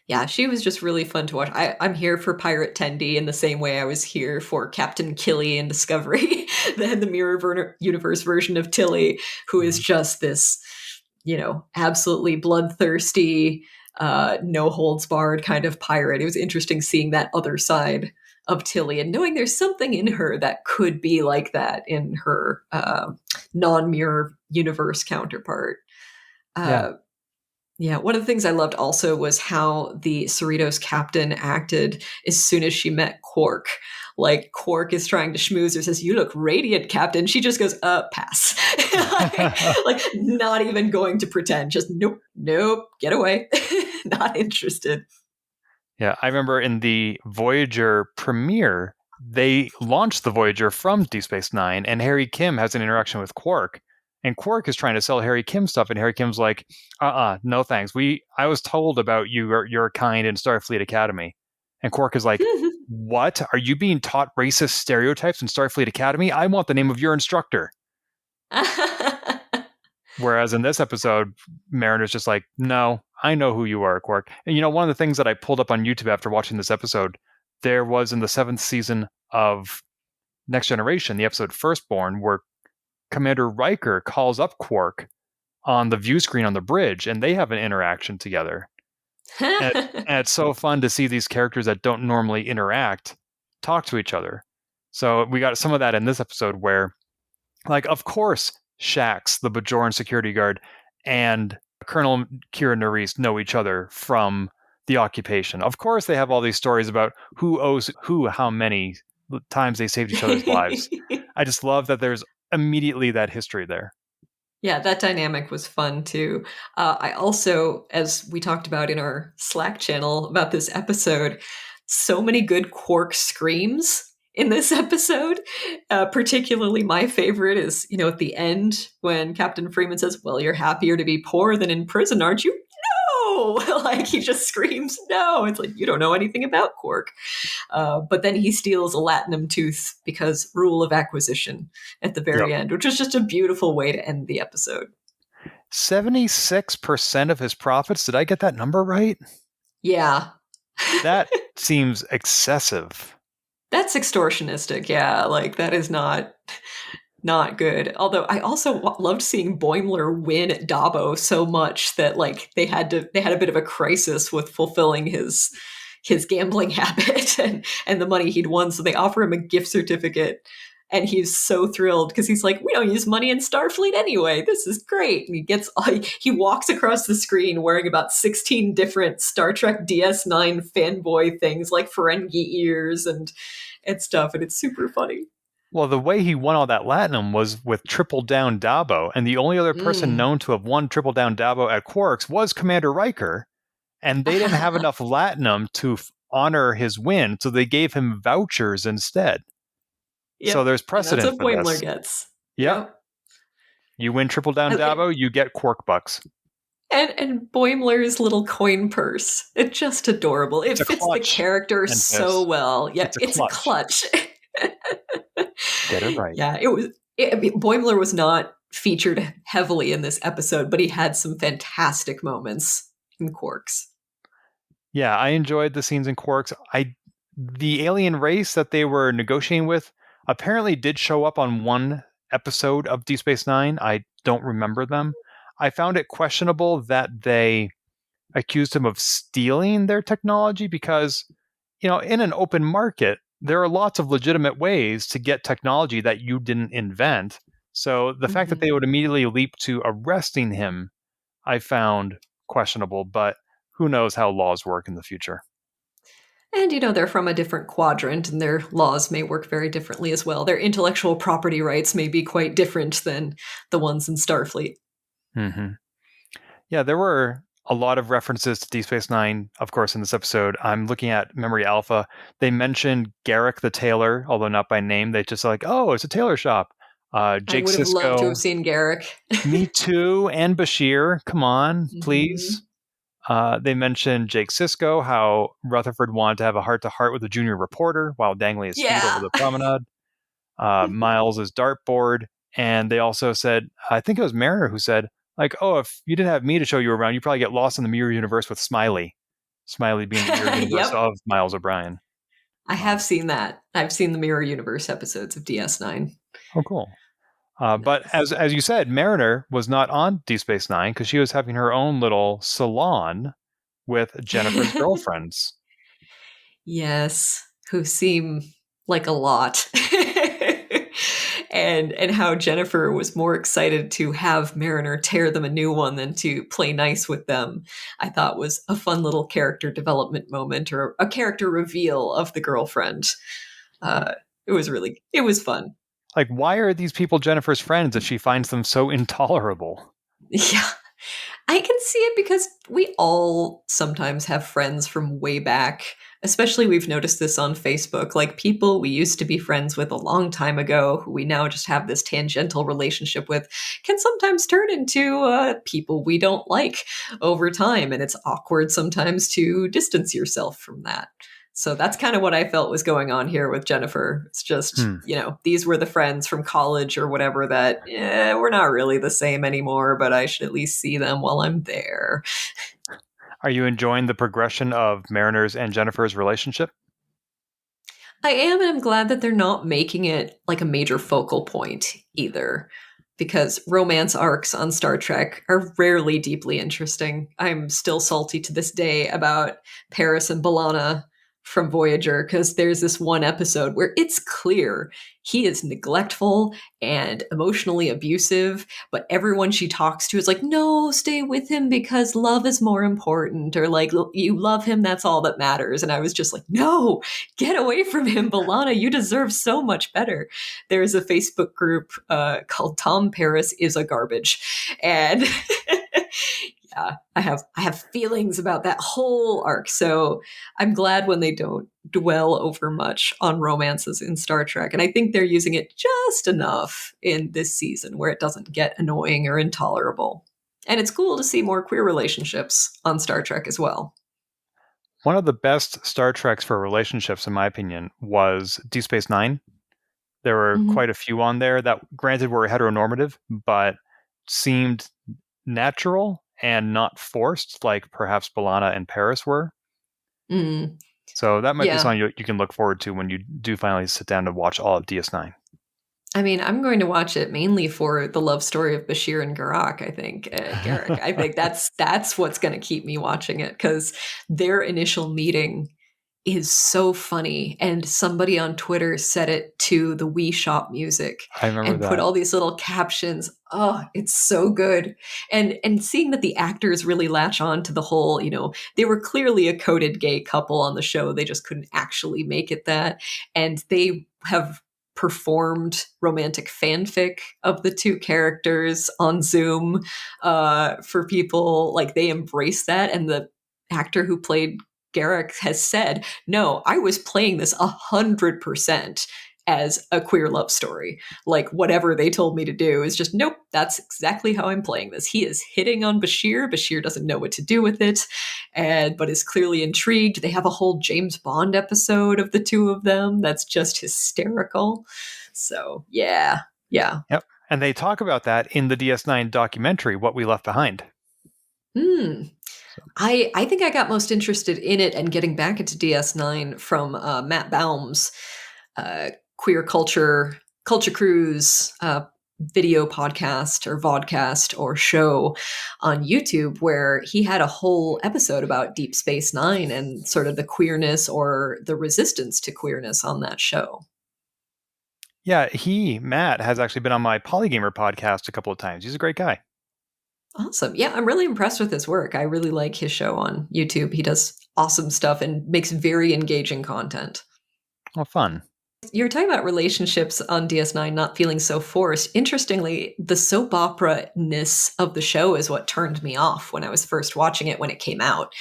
Yeah, she was just really fun to watch. I'm here for Pirate Tendi in the same way I was here for Captain Killy in Discovery, the universe version of Tilly, who is Mhm. just this, absolutely bloodthirsty, no holds barred kind of pirate. It was interesting seeing that other side of Tilly and knowing there's something in her that could be like that in her non-mirror universe counterpart. Yeah. Uh, yeah, one of the things I loved also was how the Cerritos captain acted as soon as she met Quark. Like Quark is trying to schmooze her, says, "You look radiant, Captain." She just goes, pass." like not even going to pretend. Just nope, nope, get away. Not interested. Yeah, I remember in the Voyager premiere, they launched the Voyager from Deep Space Nine, and Harry Kim has an interaction with Quark, and Quark is trying to sell Harry Kim stuff, and Harry Kim's like, no thanks. I was told about your kind in Starfleet Academy," and Quark is like, "What? Are you being taught racist stereotypes in Starfleet Academy? I want the name of your instructor." Whereas in this episode, Mariner's just like, "No, I know who you are, Quark." And one of the things that I pulled up on YouTube after watching this episode, there was in the 7th season of Next Generation, the episode Firstborn, where Commander Riker calls up Quark on the view screen on the bridge, and they have an interaction together. And it's so fun to see these characters that don't normally interact talk to each other. So we got some of that in this episode where, like, of course, Shax, the Bajoran security guard, and Colonel Kira Nerys know each other from the occupation. Of course, they have all these stories about who owes who how many times they saved each other's lives. I just love that there's immediately that history there. Yeah, that dynamic was fun too. I also, as we talked about in our Slack channel about this episode, so many good Quark screams in this episode. Particularly, my favorite is, at the end when Captain Freeman says, "Well, you're happier to be poor than in prison, aren't you?" No! Like, he just screams, no. It's like, you don't know anything about Quark. But then he steals a latinum tooth because rule of acquisition at the Yep. very end, which was just a beautiful way to end the episode. 76% of his profits. Did I get that number right? Yeah. That seems excessive. That's extortionistic. Yeah, like that is not good. Although I also loved seeing Boimler win at Dabo so much that like they had a bit of a crisis with fulfilling his gambling habit and the money he'd won. So they offer him a gift certificate, and he's so thrilled because he's like, "We don't use money in Starfleet anyway. This is great." And he walks across the screen wearing about 16 different Star Trek DS9 fanboy things like Ferengi ears and stuff, and it's super funny. Well, the way he won all that Latinum was with Triple Down Dabo, and the only other person Mm. known to have won Triple Down Dabo at Quarks was Commander Riker, and they didn't have enough Latinum to honor his win, so they gave him vouchers instead. So Yep, there's and that's precedent what for Boimler this. gets. Yep. Yep. You win Triple Down I- Dabo, you get Quark Bucks. and Boimler's little coin purse. It's just adorable. It It's a fits the clutch character and so fist. well. Yeah, It's a it's a clutch. clutch. Get it right. Yeah, I mean, Boimler was not featured heavily in this episode, but he had some fantastic moments in Quarks. Yeah, I enjoyed the scenes in Quarks. The alien race that they were negotiating with apparently did show up on one episode of Deep Space Nine. I don't remember them. I found it questionable that they accused him of stealing their technology because in an open market, there are lots of legitimate ways to get technology that you didn't invent. So the fact that Mhm. they would immediately leap to arresting him, I found questionable, but who knows how laws work in the future. And, they're from a different quadrant, and their laws may work very differently as well. Their intellectual property rights may be quite different than the ones in Starfleet. Hmm. Yeah, there were a lot of references to Deep Space Nine, of course, in this episode. I'm looking at Memory Alpha. They mentioned Garrick the tailor, although not by name. They just like, oh, it's a tailor shop. I Jake would have loved to have Sisko, seen Garrick. me too, and Bashir. Come on, please. Mhm. They mentioned Jake Sisko, how Rutherford wanted to have a heart-to-heart with a junior reporter while dangling his feet over Yeah. the promenade. Miles' dartboard, and they also said, I think it was Mariner who said, like, oh, if you didn't have me to show you around, you'd probably get lost in the mirror universe with Smiley. Smiley being the mirror universe Yep. of Miles O'Brien. I have seen that. I've seen the Mirror Universe episodes of DS9. Oh, cool. But Nice. as you said, Mariner was not on Deep Space Nine because she was having her own little salon with Jennifer's girlfriends. Yes, who seem like a lot. And how Jennifer was more excited to have Mariner tear them a new one than to play nice with them, I thought was a fun little character development moment or a character reveal of the girlfriend. It was fun. Like, why are these people Jennifer's friends if she finds them so intolerable? Yeah. I can see it because we all sometimes have friends from way back. Especially, we've noticed this on Facebook. Like people we used to be friends with a long time ago, who we now just have this tangential relationship with, can sometimes turn into people we don't like over time. And it's awkward sometimes to distance yourself from that. So that's kind of what I felt was going on here with Jennifer. It's just, Hmm. these were the friends from college or whatever that, we're not really the same anymore, but I should at least see them while I'm there. Are you enjoying the progression of Mariner's and Jennifer's relationship? I am, and I'm glad that they're not making it like a major focal point either, because romance arcs on Star Trek are rarely deeply interesting. I'm still salty to this day about Paris and B'Elanna from Voyager, because there's this one episode where it's clear he is neglectful and emotionally abusive, but everyone she talks to is like, no, stay with him because love is more important, or like, you love him, that's all that matters. And I was just like, no, get away from him, Balana. You deserve so much better. There's a Facebook group called Tom Paris is a Garbage. And yeah, I have feelings about that whole arc. So I'm glad when they don't dwell over much on romances in Star Trek. And I think they're using it just enough in this season where it doesn't get annoying or intolerable. And it's cool to see more queer relationships on Star Trek as well. One of the best Star Treks for relationships, in my opinion, was Deep Space Nine. There were Mm-hmm. quite a few on there that, granted, were heteronormative, but seemed natural and not forced, like perhaps B'Elanna and Paris were. Mm, So that might be yeah. something you can look forward to when you do finally sit down to watch all of DS9. I mean, I'm going to watch it mainly for the love story of Bashir and Garak. I think Garrick. I think that's what's going to keep me watching it because their initial meeting is so funny. And somebody on Twitter set it to the Wii Shop music I remember and put that. all these little captions. Oh, it's so good. And seeing that the actors really latch on to the whole, they were clearly a coded gay couple on the show. They just couldn't actually make it that. And they have performed romantic fanfic of the two characters on Zoom for people. Like they embrace that. And the actor who played Garrick has said, no, I was playing this 100% as a queer love story. Like whatever they told me to do is just, nope, that's exactly how I'm playing this. He is hitting on Bashir. Bashir doesn't know what to do with it, but is clearly intrigued. They have a whole James Bond episode of the two of them that's just hysterical. So yeah, yeah. Yep. And they talk about that in the DS9 documentary, What We Left Behind. Hmm. So, I think I got most interested in it and getting back into DS9 from Matt Baum's uh, queer culture cruise. video podcast or vodcast or show on YouTube where he had a whole episode about Deep Space Nine and sort of the queerness or the resistance to queerness on that show. Yeah, Matt, has actually been on my Polygamer podcast a couple of times. He's a great guy. Awesome. Yeah, I'm really impressed with his work. I really like his show on YouTube. He does awesome stuff and makes very engaging content. Oh, fun. You're talking about relationships on DS9 not feeling so forced. Interestingly, the soap opera-ness of the show is what turned me off when I was first watching it when it came out.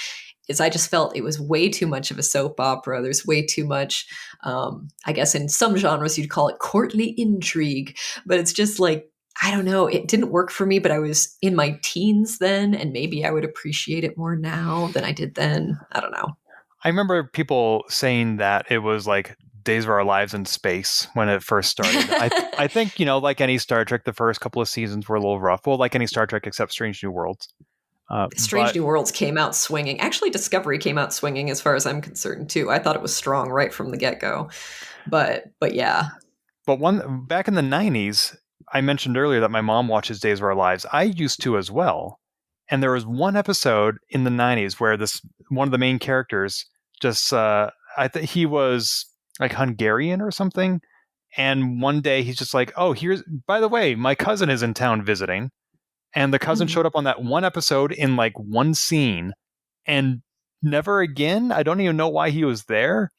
Is I just felt it was way too much of a soap opera. There's way too much, I guess in some genres you'd call it courtly intrigue, but it's just like, I don't know, it didn't work for me, but I was in my teens then, and maybe I would appreciate it more now than I did then. I don't know. I remember people saying that it was like Days of Our Lives in space when it first started. I think, like any Star Trek, the first couple of seasons were a little rough. Well, like any Star Trek except Strange New Worlds. Strange But New Worlds came out swinging. Actually, Discovery came out swinging as far as I'm concerned too. I thought it was strong right from the get-go. But yeah. But back in the 90s, I mentioned earlier that my mom watches Days of Our Lives. I used to as well. And there was one episode in the 90s where one of the main characters just I think he was like Hungarian or something. And one day he's just like, "Oh, by the way, my cousin is in town visiting." And the cousin Mhm. showed up on that one episode in like one scene and never again. I don't even know why he was there,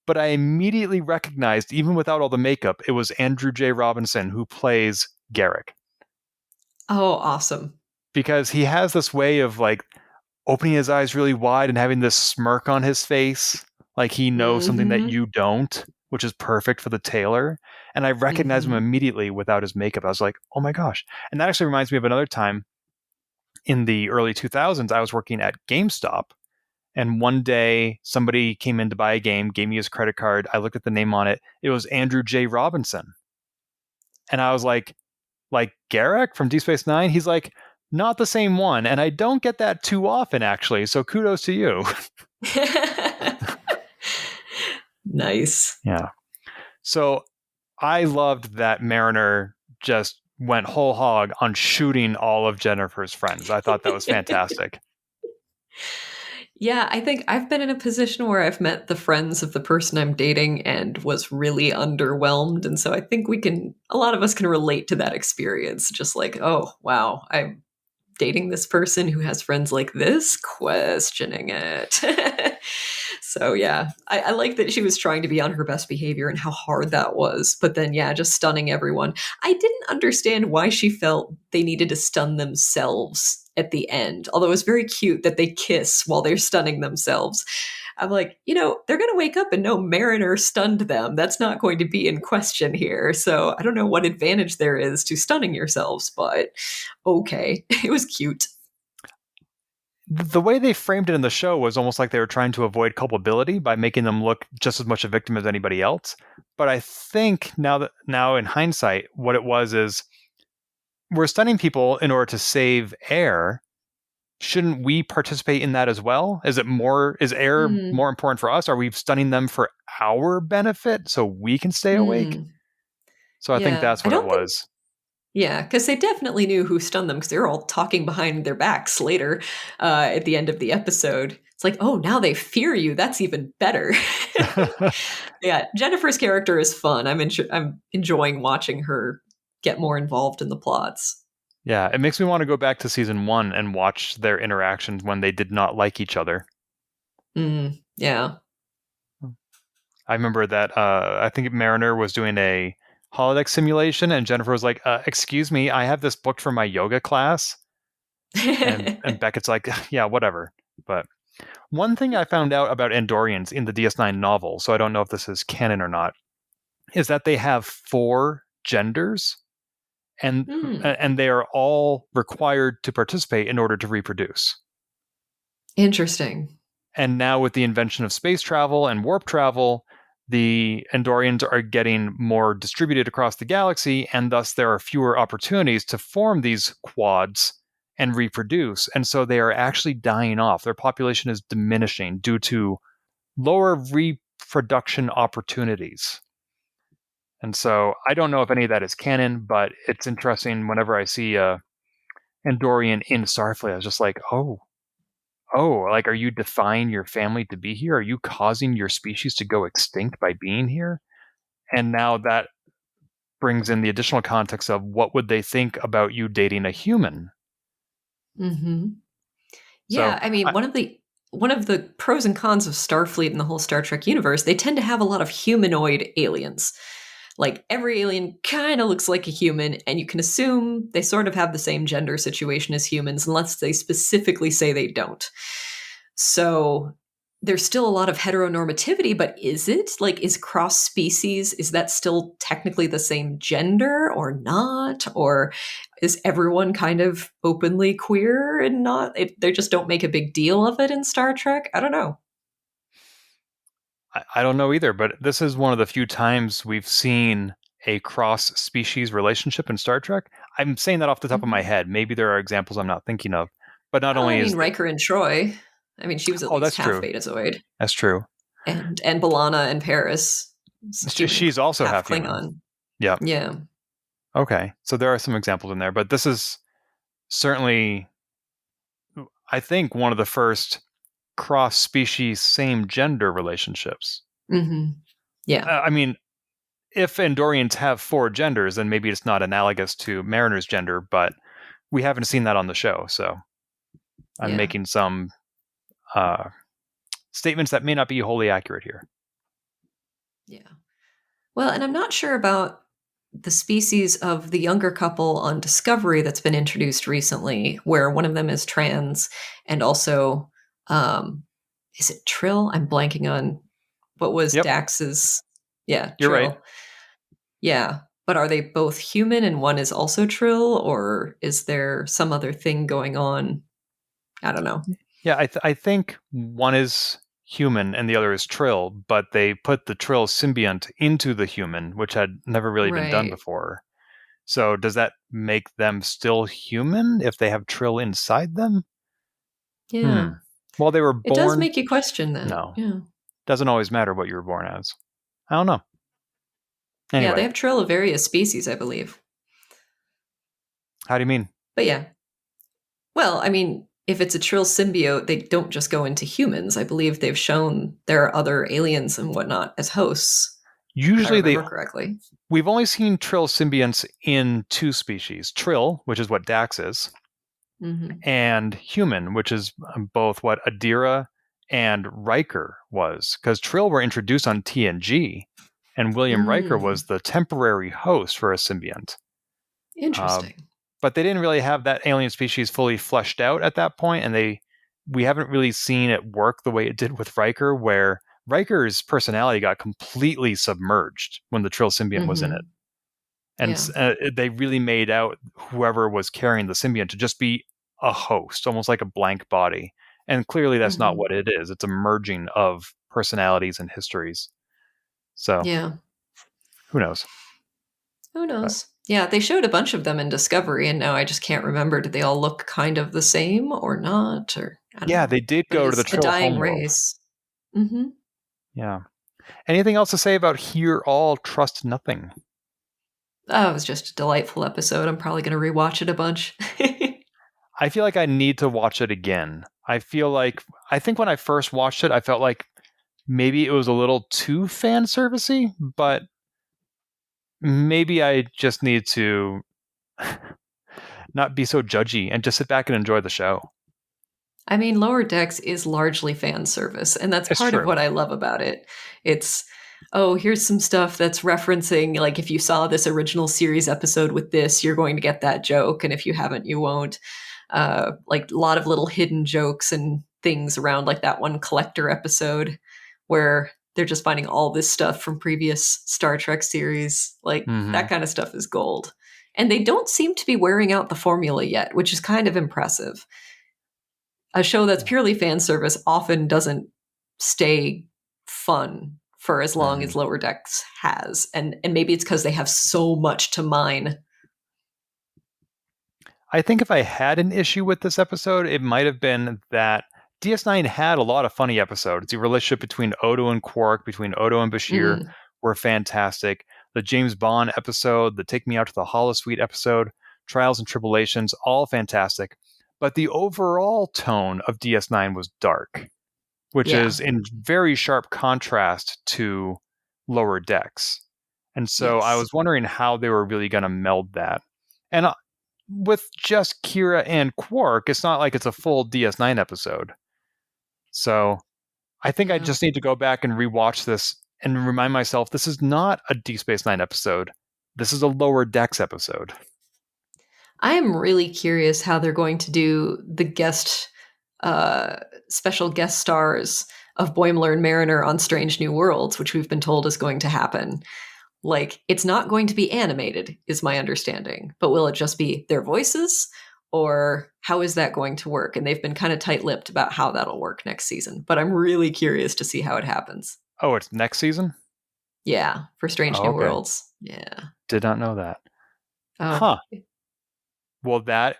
but I immediately recognized, even without all the makeup, it was Andrew J. Robinson who plays Garrick. Oh, awesome. Because he has this way of like opening his eyes really wide and having this smirk on his face, like he knows something that Mhm. you don't, which is perfect for the tailor. And I recognized him Mhm. immediately without his makeup. I was like, oh my gosh. And that actually reminds me of another time in the early 2000s. I was working at GameStop. And one day somebody came in to buy a game, gave me his credit card. I looked at the name on it. It was Andrew J. Robinson. And I was like Garrick from Deep Space Nine? He's like, not the same one. And I don't get that too often, actually. So kudos to you. Nice. Yeah. So I loved that Mariner just went whole hog on shooting all of Jennifer's friends. I thought that was fantastic. Yeah, I think I've been in a position where I've met the friends of the person I'm dating and was really underwhelmed. And so I think a lot of us can relate to that experience. Just like, oh, wow, I'm dating this person who has friends like this, questioning it. So yeah, I like that she was trying to be on her best behavior and how hard that was. But then yeah, just stunning everyone. I didn't understand why she felt they needed to stun themselves at the end. Although it was very cute that they kiss while they're stunning themselves. I'm like, they're going to wake up and know Mariner stunned them. That's not going to be in question here. So I don't know what advantage there is to stunning yourselves, but okay. It was cute. The way they framed it in the show was almost like they were trying to avoid culpability by making them look just as much a victim as anybody else. But I think now in hindsight, what it was is we're stunning people in order to save air. Shouldn't we participate in that as well? Is air Mm, more important for us? Are we stunning them for our benefit so we can stay awake? mm. So I think Yeah. that's I what it don't think, was. yeah, because they definitely knew who stunned them because they were all talking behind their backs later at the end of the episode. It's like, oh, now they fear you. That's even better. Yeah, Jennifer's character is fun. I'm enjoying watching her get more involved in the plots. Yeah, it makes me want to go back to season 1 and watch their interactions when they did not like each other. Yeah. I remember that I think Mariner was doing a holodeck simulation and Jennifer was like, excuse me, I have this booked for my yoga class. And Beckett's like, yeah, whatever. But one thing I found out about Andorians in the DS9 novel, so I don't know if this is canon or not, is that they have 4 genders and Hmm. and they are all required to participate in order to reproduce. Interesting. And now with the invention of space travel and warp travel, the Andorians are getting more distributed across the galaxy, and thus there are fewer opportunities to form these quads and reproduce. And so they are actually dying off. Their population is diminishing due to lower reproduction opportunities. And so I don't know if any of that is canon, but it's interesting whenever I see Andorian in Starfleet. I was just like, like, are you defying your family to be here? Are you causing your species to go extinct by being here? And now that brings in the additional context of what would they think about you dating a human? Mm-hmm. So, Yeah, I mean, one of the pros and cons of Starfleet and the whole Star Trek universe, they tend to have a lot of humanoid aliens. Like every alien kind of looks like a human, and you can assume they sort of have the same gender situation as humans, unless they specifically say they don't. So there's still a lot of heteronormativity, but is it? Like, is cross species, is that still technically the same gender or not? Or is everyone kind of openly queer and not? They just don't make a big deal of it in Star Trek? I don't know. I don't know either, but this is one of the few times we've seen a cross species relationship in Star Trek. I'm saying that off the top of my Mhm. head. Maybe there are examples I'm not thinking of. But not Well, I only mean, is Riker and Troy. I mean, she was at oh, least that's half true. Betazoid, That's true. and B'Elanna and Paris, human, She's also half half human. Klingon. Yeah. Yeah. Okay. So there are some examples in there, but this is certainly, I think, one of the first cross species, same gender relationships. Hmm. Yeah. I mean, if Andorians have four genders, then maybe it's not analogous to Mariner's gender, but we haven't seen that on the show. So I'm Yeah. making some uh, statements that may not be wholly accurate here. Yeah. Well, and I'm not sure about the species of the younger couple on Discovery that's been introduced recently, where one of them is trans and also, um, is it Trill? I'm blanking on what was Yep, Dax's. Yeah, you're right. Trill. Yeah. But are they both human and one is also Trill, or is there some other thing going on? I don't know. Yeah, I think one is human and the other is Trill, but they put the Trill symbiont into the human, which had never really been done Right. before. So does that make them still human if they have Trill inside them? Yeah. Well, they were It does born. make you question that. No, Yeah. doesn't always matter what you were born as. I don't know. Yeah, they Anyway, have Trill of various species, I believe. how do you mean? But yeah. Well, I mean, if it's a Trill symbiote, they don't just go into humans. I believe they've shown there are other aliens and whatnot as hosts, if I Usually they remember correctly. we've only seen Trill symbionts in two species: Trill, which is what Dax is, Hmm. and human, which is both what Adira and Riker was. Because Trill were introduced on TNG, and William Riker Mm, was the temporary host for a symbiont. Uh, interesting. but they didn't really have that alien species fully fleshed out at that point, and we haven't really seen it work the way it did with Riker, where Riker's personality got completely submerged when the Trill symbiont was in it. Hmm. And Yeah. they really made out whoever was carrying the symbiont to just be a host, almost like a blank body. And clearly that's not Hmm. what it is. It's a merging of personalities and histories. So Yeah. who knows? Who But knows? Yeah, they showed a bunch of them in Discovery, and now I just can't remember. Did they all look kind of the same or not? Or I don't yeah, know. they did But it go to the is a Trill dying homeworld. race. Hmm. Yeah. Anything else to say about Hear All, Trust Nothing? Oh, it was just a delightful episode. I'm probably going to rewatch it a bunch. I feel like I need to watch it again. I think when I first watched it, I felt like maybe it was a little too fan servicey, but maybe I just need to not be so judgy and just sit back and enjoy the show. I mean, Lower Decks is largely fan service, and that's It's part of true. what I love about it. It's, oh, here's some stuff that's referencing, like, if you saw this original series episode with this, you're going to get that joke, and if you haven't, you won't. Like, a lot of little hidden jokes and things around, like that one collector episode where they're just finding all this stuff from previous Star Trek series. Like, Hmm. that kind of stuff is gold. And they don't seem to be wearing out the formula yet, which is kind of impressive. A show that's purely fan service often doesn't stay fun for as long Hmm. as Lower Decks has. And maybe it's because they have so much to mine. I think if I had an issue with this episode, it might have been that DS9 had a lot of funny episodes. The relationship between Odo and Quark, between Odo and Bashir, Mm, were fantastic. the James Bond episode, the Take Me Out to the Holosuite episode, Trials and Tribulations, all fantastic. But the overall tone of DS9 was dark, which Yeah. is in very sharp contrast to Lower Decks. And so I Yes. was wondering how they were really going to meld that. And with just Kira and Quark, it's not like it's a full DS9 episode. So I think I Yeah. just need to go back and rewatch this and remind myself this is not a Deep Space Nine episode. This is a Lower Decks episode. I am really curious how they're going to do the special guest stars of Boimler and Mariner on Strange New Worlds, which we've been told is going to happen. Like, it's not going to be animated, is my understanding. But will it just be their voices? Or how is that going to work? And they've been kind of tight-lipped about how that'll work next season. But I'm really curious to see how it happens. Oh, it's next season? Yeah, for Strange New Worlds. Yeah. Did not know that. Oh. Huh. Well, that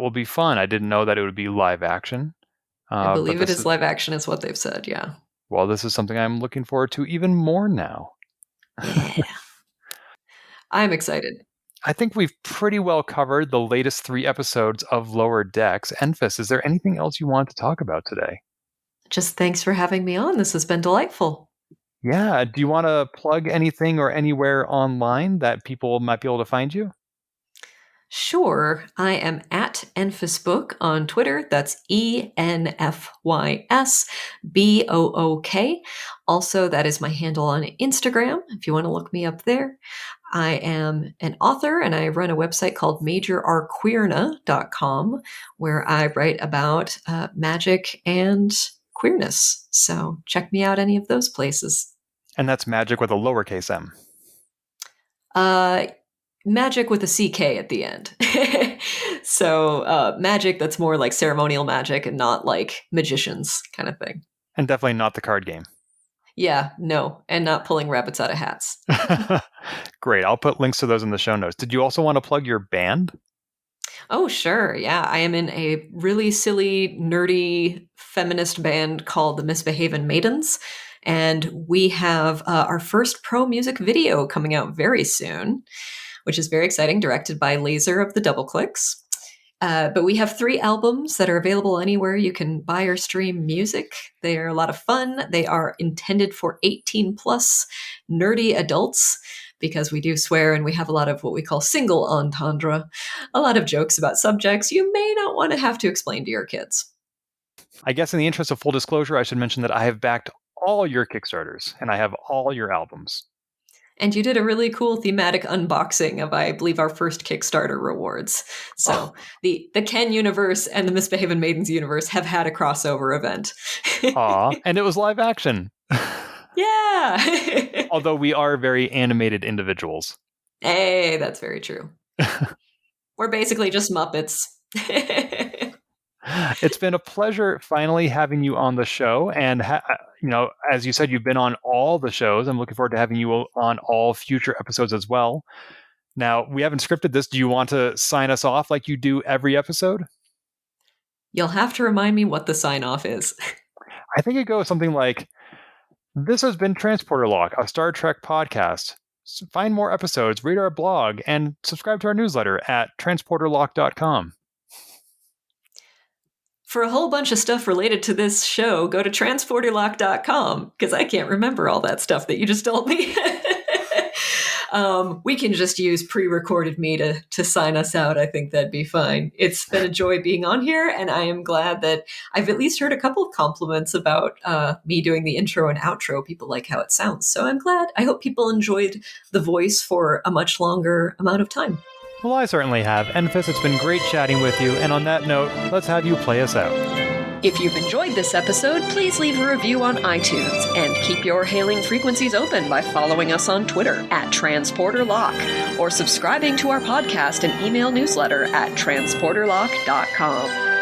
will be fun. I didn't know that it would be live action. I believe it is live action is what they've said, yeah. Well, this is something I'm looking forward to even more now. Yeah. I'm excited. I think we've pretty well covered the latest 3 episodes of Lower Decks. Enfys, is there anything else you want to talk about today? Just thanks for having me on. This has been delightful. Yeah. Do you want to plug anything or anywhere online that people might be able to find you? Sure. I am at EnphysBook on Twitter. That's ENFYSBOOK. Also, that is my handle on Instagram, if you want to look me up there. I am an author, and I run a website called MajorRqueerna.com, where I write about magic and queerness. So check me out any of those places. And that's magic with a lowercase m. Magic with a CK at the end. So magic that's more like ceremonial magic and not like magicians kind of thing. And definitely not the card game. Yeah, no, and not pulling rabbits out of hats. Great. I'll put links to those in the show notes. Did you also want to plug your band? Oh, sure. Yeah, I am in a really silly, nerdy feminist band called the Misbehavin' Maidens. And we have our first pro music video coming out very soon, which is very exciting, directed by Laser of the Double Clicks. But we have 3 albums that are available anywhere you can buy or stream music. They are a lot of fun. They are intended for 18 plus nerdy adults because we do swear and we have a lot of what we call single entendre, a lot of jokes about subjects you may not want to have to explain to your kids. I guess in the interest of full disclosure, I should mention that I have backed all your Kickstarters and I have all your albums. And you did a really cool thematic unboxing of, I believe, our first Kickstarter rewards. So the Ken universe and the Misbehavin' Maidens universe have had a crossover event. Aw, and it was live action. Yeah. Although we are very animated individuals. Hey, that's very true. We're basically just Muppets. It's been a pleasure finally having you on the show. And, as you said, you've been on all the shows. I'm looking forward to having you on all future episodes as well. Now, we haven't scripted this. Do you want to sign us off like you do every episode? You'll have to remind me what the sign off is. I think it goes something like, this has been Transporter Lock, a Star Trek podcast. Find more episodes, read our blog, and subscribe to our newsletter at transporterlock.com. For a whole bunch of stuff related to this show, go to transporterlock.com, because I can't remember all that stuff that you just told me. We can just use pre-recorded me to sign us out. I think that'd be fine. It's been a joy being on here, and I am glad that I've at least heard a couple of compliments about me doing the intro and outro. People like how it sounds, so I'm glad. I hope people enjoyed the voice for a much longer amount of time. Well, I certainly have. Enfys, it's been great chatting with you, and on that note, let's have you play us out. If you've enjoyed this episode, please leave a review on iTunes and keep your hailing frequencies open by following us on Twitter at TransporterLock or subscribing to our podcast and email newsletter at transporterlock.com.